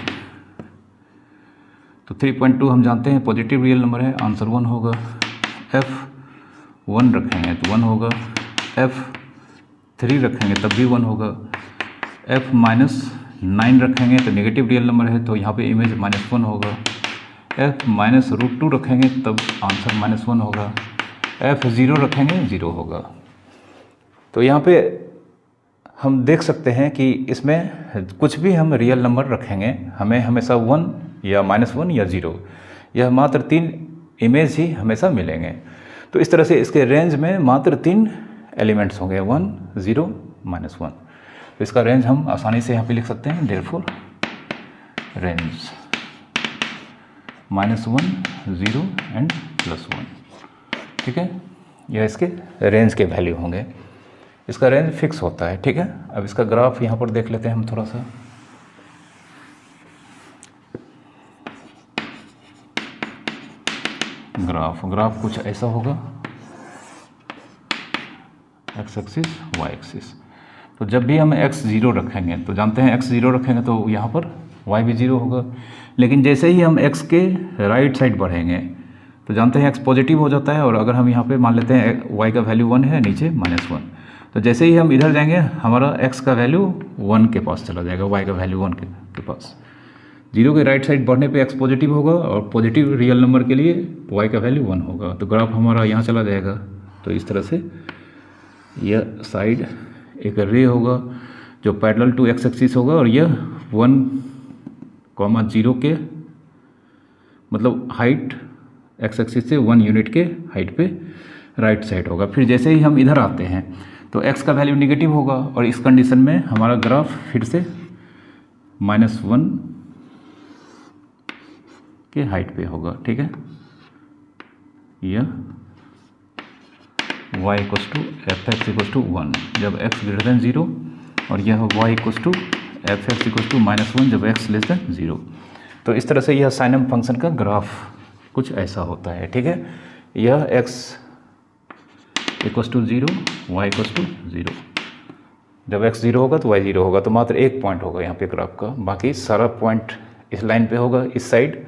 तो 3.2 हम जानते हैं पॉजिटिव रियल नंबर है, आंसर 1 होगा। f1 रखेंगे तो 1 होगा, f3 रखेंगे तब भी 1 होगा, f-9 रखेंगे तो नेगेटिव रियल नंबर है तो यहाँ पे इमेज -1 होगा, f-√2 रखेंगे तब आंसर -1 होगा, f0 रखेंगे 0 होगा। तो यहाँ पे हम देख सकते हैं कि इसमें कुछ भी हम रियल नंबर रखेंगे हमें हमेशा 1 या -1 या 0, यह मात्र 3 इमेज ही हमेशा मिलेंगे। तो इस तरह से इसके रेंज में मात्र 3 एलिमेंट्स होंगे, 1, 0, -1। तो इसका रेंज हम आसानी से यहाँ पे लिख सकते हैं, देयरफॉर रेंज -1, 0 एंड +1। ठीक है, यह इसके रेंज के वैल्यू होंगे, इसका रेंज फिक्स होता है। ठीक है, अब इसका ग्राफ यहाँ पर देख लेते हैं हम थोड़ा सा। ग्राफ कुछ ऐसा होगा, x एक्सिस y एक्सिस। तो जब भी हम x 0 रखेंगे तो जानते हैं x 0 रखेंगे तो यहाँ पर y भी 0 होगा, लेकिन जैसे ही हम x के राइट साइड बढ़ेंगे तो जानते हैं x पॉजिटिव हो जाता है, और अगर हम यहाँ पे मान लेते हैं y का वैल्यू 1 है, नीचे -1, तो जैसे ही हम इधर जाएंगे हमारा x का वैल्यू 1 के पास चला जाएगा, y का वैल्यू 1 के पास। 0 के राइट साइड बढ़ने पे x पॉजिटिव होगा, और पॉजिटिव रियल नंबर के लिए y का वैल्यू 1 होगा, तो ग्राफ हमारा यहाँ चला जाएगा। तो इस तरह से यह साइड एक रे होगा जो पैरेलल टू x एक्सिस होगा, और यह 1,0 के मतलब हाइट x एक्सिस से 1 यूनिट के हाइट पे राइट साइड होगा। फिर जैसे ही हम इधर आते हैं तो x का वैल्यू नेगेटिव होगा, और इस कंडीशन में हमारा ग्राफ फिर से -1 के हाइट पे होगा। ठीक है, यह y equals to f x equals to 1 जब x ग्रेटर देन 0, और यह y equals to f x equals to -1 जब x लेस देन 0। तो इस तरह से यह साइनम फंक्शन का ग्राफ कुछ ऐसा होता है। ठीक है, यह x equals to 0, y equals to 0, जब x 0 होगा तो y 0 होगा, तो मात्र एक पॉइंट होगा यहाँ पे ग्राफ का, बाकी सारा पॉइंट इस लाइन पे होगा इस साइड,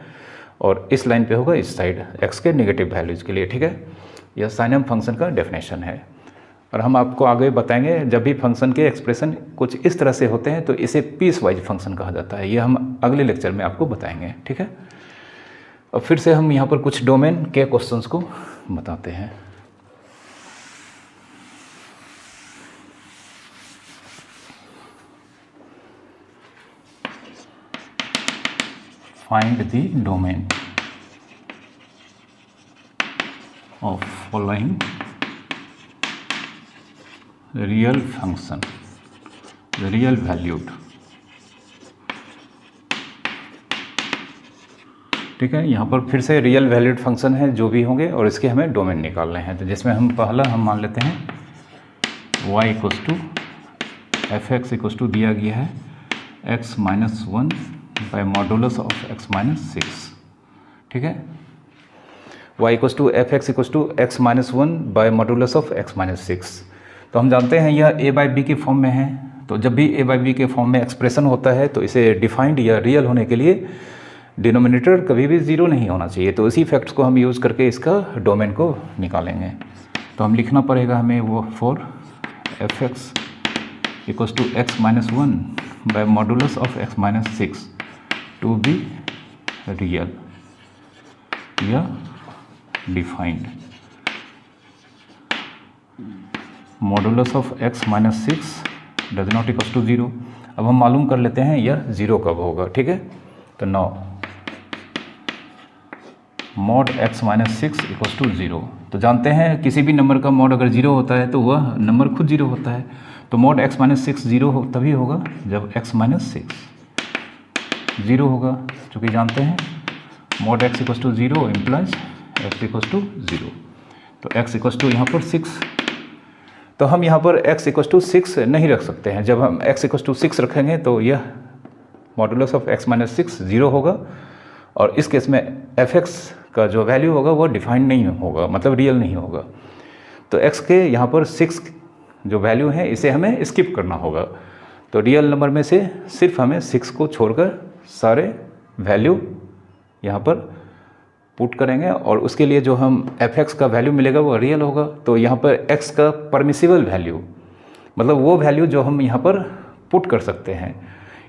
और इस लाइन पे होगा इस साइड x के नेगेटिव वैल्यूज़ के लिए। ठीक है, यह साइनम फंक्शन का डेफिनेशन है। और हम आपको आगे बताएंगे जब भी फंक्शन के एक्सप्रेशन कुछ इस तरह से होते हैं तो इसे पीस वाइज फंक्शन कहा जाता है। ये हम अगले लेक्चर में आपको बताएंगे, ठीक है। और फिर से हम यहाँ पर कुछ डोमेन के क्वेश्चंस को बताते हैं। Find the domain of following real function, real valued, ठीक है। यहाँ पर फिर से रियल वैल्यूड फंक्शन है जो भी होंगे और इसके हमें डोमेन निकालने हैं। तो जिसमें हम पहला हम मान लेते हैं y equals to f x equals to दिया गया है x minus 1 by modulus of x minus 6, ठीक है। y equals to f x equals to x minus 1 by modulus of x minus 6। तो हम जानते हैं यह a बाई बी के फॉर्म में है। तो जब भी a बाई बी के फॉर्म में एक्सप्रेशन होता है तो इसे डिफाइंड या रियल होने के लिए डिनोमिनेटर कभी भी ज़ीरो नहीं होना चाहिए। तो इसी फैक्ट्स को हम यूज़ करके इसका डोमेन को निकालेंगे। तो हम लिखना पड़ेगा हमें वो for F x equals to x minus 1 by modulus of X minus 6 to be real या defined. Modulus of X minus 6 does not equals to zero. अब हम मालूम कर लेते हैं यह ज़ीरो कब होगा, ठीक है। तो now mod x minus 6 equals to zero. तो जानते हैं किसी भी नंबर का मॉड अगर ज़ीरो होता है तो वह नंबर खुद ज़ीरो होता है। तो मॉड x माइनस 6 ज़ीरो तभी होगा जब x माइनस 6 ज़ीरो होगा, क्योंकि जानते हैं mod x equals to zero implies x equals to zero. तो x इक्वस टू यहाँ पर 6, तो हम यहाँ पर x इक्वस टू 6 नहीं रख सकते हैं। जब हम x इक्वस टू 6 रखेंगे तो यह modulus of x minus 6 zero होगा और इस केस में f(x) का जो वैल्यू होगा वो डिफाइंड नहीं होगा, मतलब रियल नहीं होगा। तो x के यहाँ पर 6 जो वैल्यू है इसे हमें स्किप करना होगा। तो रियल नंबर में से सिर्फ हमें 6 को छोड़कर सारे वैल्यू यहाँ पर पुट करेंगे और उसके लिए जो हम f(x) का वैल्यू मिलेगा वो रियल होगा। तो यहाँ पर x का परमिसिबल वैल्यू, मतलब वो वैल्यू जो हम यहाँ पर पुट कर सकते हैं,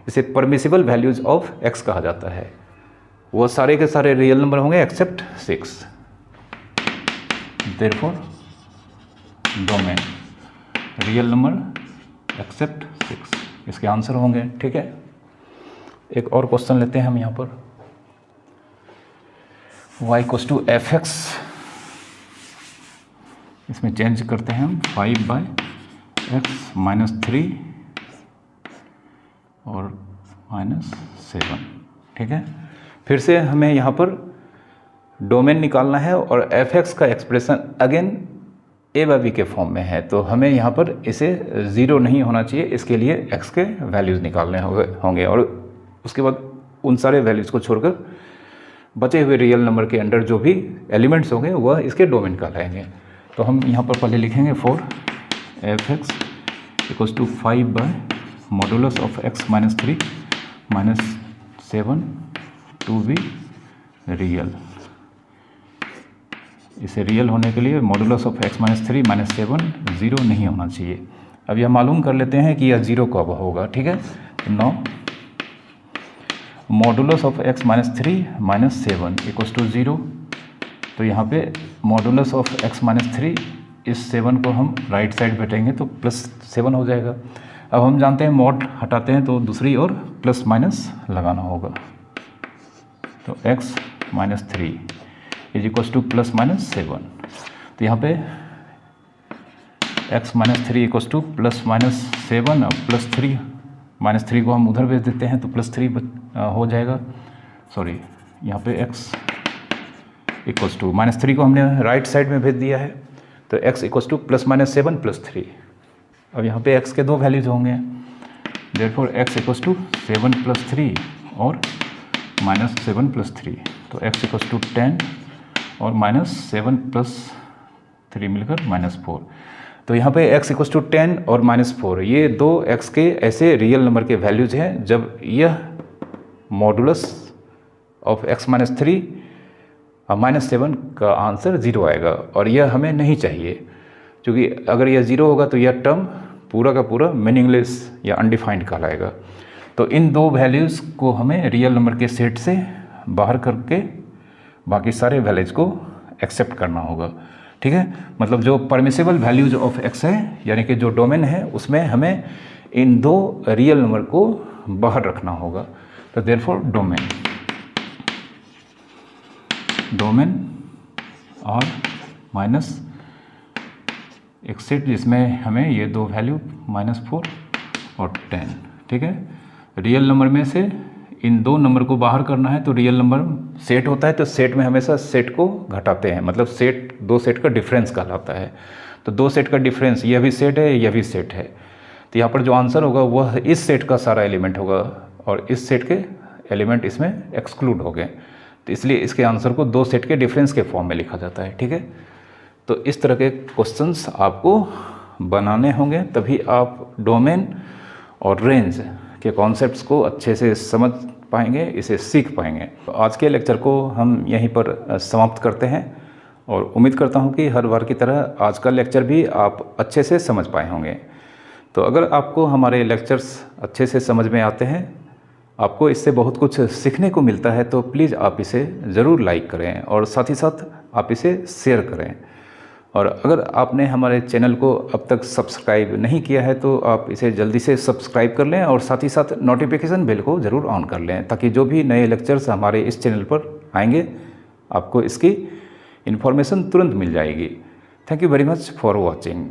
इसे परमिसिबल वैल्यूज ऑफ x कहा जाता है। वो सारे के सारे रियल नंबर होंगे except 6। Therefore domain real number except 6 इसके आंसर होंगे, ठीक है। एक और क्वेश्चन लेते हैं हम यहाँ पर y equals to f x, इसमें चेंज करते हैं हम 5 बाई एक्स माइनस 3 और माइनस 7, ठीक है। फिर से हमें यहाँ पर डोमेन निकालना है और f(x) का expression again a by b के फॉर्म में है। तो हमें यहाँ पर इसे ज़ीरो नहीं होना चाहिए, इसके लिए x के वैल्यूज़ निकालने होंगे और उसके बाद उन सारे वैल्यूज़ को छोड़कर बचे हुए रियल नंबर के अंडर जो भी एलिमेंट्स होंगे वह इसके डोमेन कहलाएंगे। तो हम यहाँ पर पहले लिखेंगे for f(x) equals to 5 by modulus of x minus 3 minus 7 to be real. इसे रियल होने के लिए modulus of x minus 3 minus 7 zero नहीं होना चाहिए। अब यह मालूम कर लेते हैं कि यह ज़ीरो कब होगा, ठीक है। तो now modulus of x minus 3 minus 7 equals to zero. तो यहाँ पे मॉडुलस ऑफ x माइनस 3, इस 7 को हम राइट साइड बैठेंगे तो प्लस 7 हो जाएगा। अब हम जानते हैं मॉड हटाते हैं तो दूसरी ओर प्लस माइनस लगाना होगा। तो x minus 3 is equals to plus minus 7। तो यहाँ पे x minus 3 equals to plus minus 7 और प्लस 3 माइनस 3 को हम उधर भेज देते हैं तो प्लस 3 हो जाएगा। सॉरी, यहाँ पे x इक्वल्स टू माइनस 3 को हमने राइट साइड में भेज दिया है तो x equals to plus minus 7 plus 3। अब यहाँ पे x के दो वैल्यूज होंगे, therefore x equals to 7 plus 3 और माइनस 7 प्लस 3। तो x इक्वल्स टू 10 और माइनस 7 प्लस 3 मिलकर माइनस 4। तो यहाँ पे x इक्वल्स टू 10 और माइनस 4 ये दो x के ऐसे रियल नंबर के वैल्यूज हैं जब यह मॉडुलस ऑफ x माइनस 3 और माइनस 7 का आंसर ज़ीरो आएगा और यह हमें नहीं चाहिए क्योंकि अगर यह 0 होगा तो यह टर्म पूरा का पूरा मीनिंगलेस या अनडिफाइंड कहलाएगा। तो इन दो वैल्यूज़ को हमें रियल नंबर के सेट से बाहर करके बाकी सारे वैल्यूज़ को एक्सेप्ट करना होगा। ठीक है, मतलब जो परमिसिबल वैल्यूज ऑफ एक्स है, यानी कि जो डोमेन है, उसमें हमें इन दो रियल नंबर को बाहर रखना होगा। तो देयरफॉर डोमेन और माइनस एक सेट जिसमें हमें ये दो वैल्यू -4 और 10, ठीक है, रियल नंबर में से इन दो नंबर को बाहर करना है। तो रियल नंबर सेट होता है, तो सेट में हमेशा सेट को घटाते हैं, मतलब सेट दो सेट का डिफरेंस कहलाता है। तो दो सेट का डिफरेंस, यह भी सेट है, यह भी सेट है, तो यहाँ पर जो आंसर होगा वह इस सेट का सारा एलिमेंट होगा और इस सेट के एलिमेंट इसमें एक्सक्लूड हो गए। तो इसलिए इसके आंसर को दो सेट के डिफरेंस के फॉर्म में लिखा जाता है। ठीक है, तो इस तरह के क्वेश्चंस आपको बनाने होंगे, तभी आप डोमेन और रेंज के कॉन्सेप्ट्स को अच्छे से समझ पाएंगे, इसे सीख पाएंगे। तो आज के लेक्चर को हम यहीं पर समाप्त करते हैं और उम्मीद करता हूं कि हर बार की तरह आज का लेक्चर भी आप अच्छे से समझ पाए होंगे। तो अगर आपको हमारे लेक्चर्स अच्छे से समझ में आते हैं, आपको इससे बहुत कुछ सीखने को मिलता है, तो प्लीज़ आप इसे ज़रूर लाइक करें और साथ ही साथ आप इसे शेयर करें। और अगर आपने हमारे चैनल को अब तक सब्सक्राइब नहीं किया है तो आप इसे जल्दी से सब्सक्राइब कर लें और साथ ही साथ नोटिफिकेशन बेल को ज़रूर ऑन कर लें, ताकि जो भी नए लेक्चर्स हमारे इस चैनल पर आएंगे आपको इसकी इन्फॉर्मेशन तुरंत मिल जाएगी। Thank you very much for watching.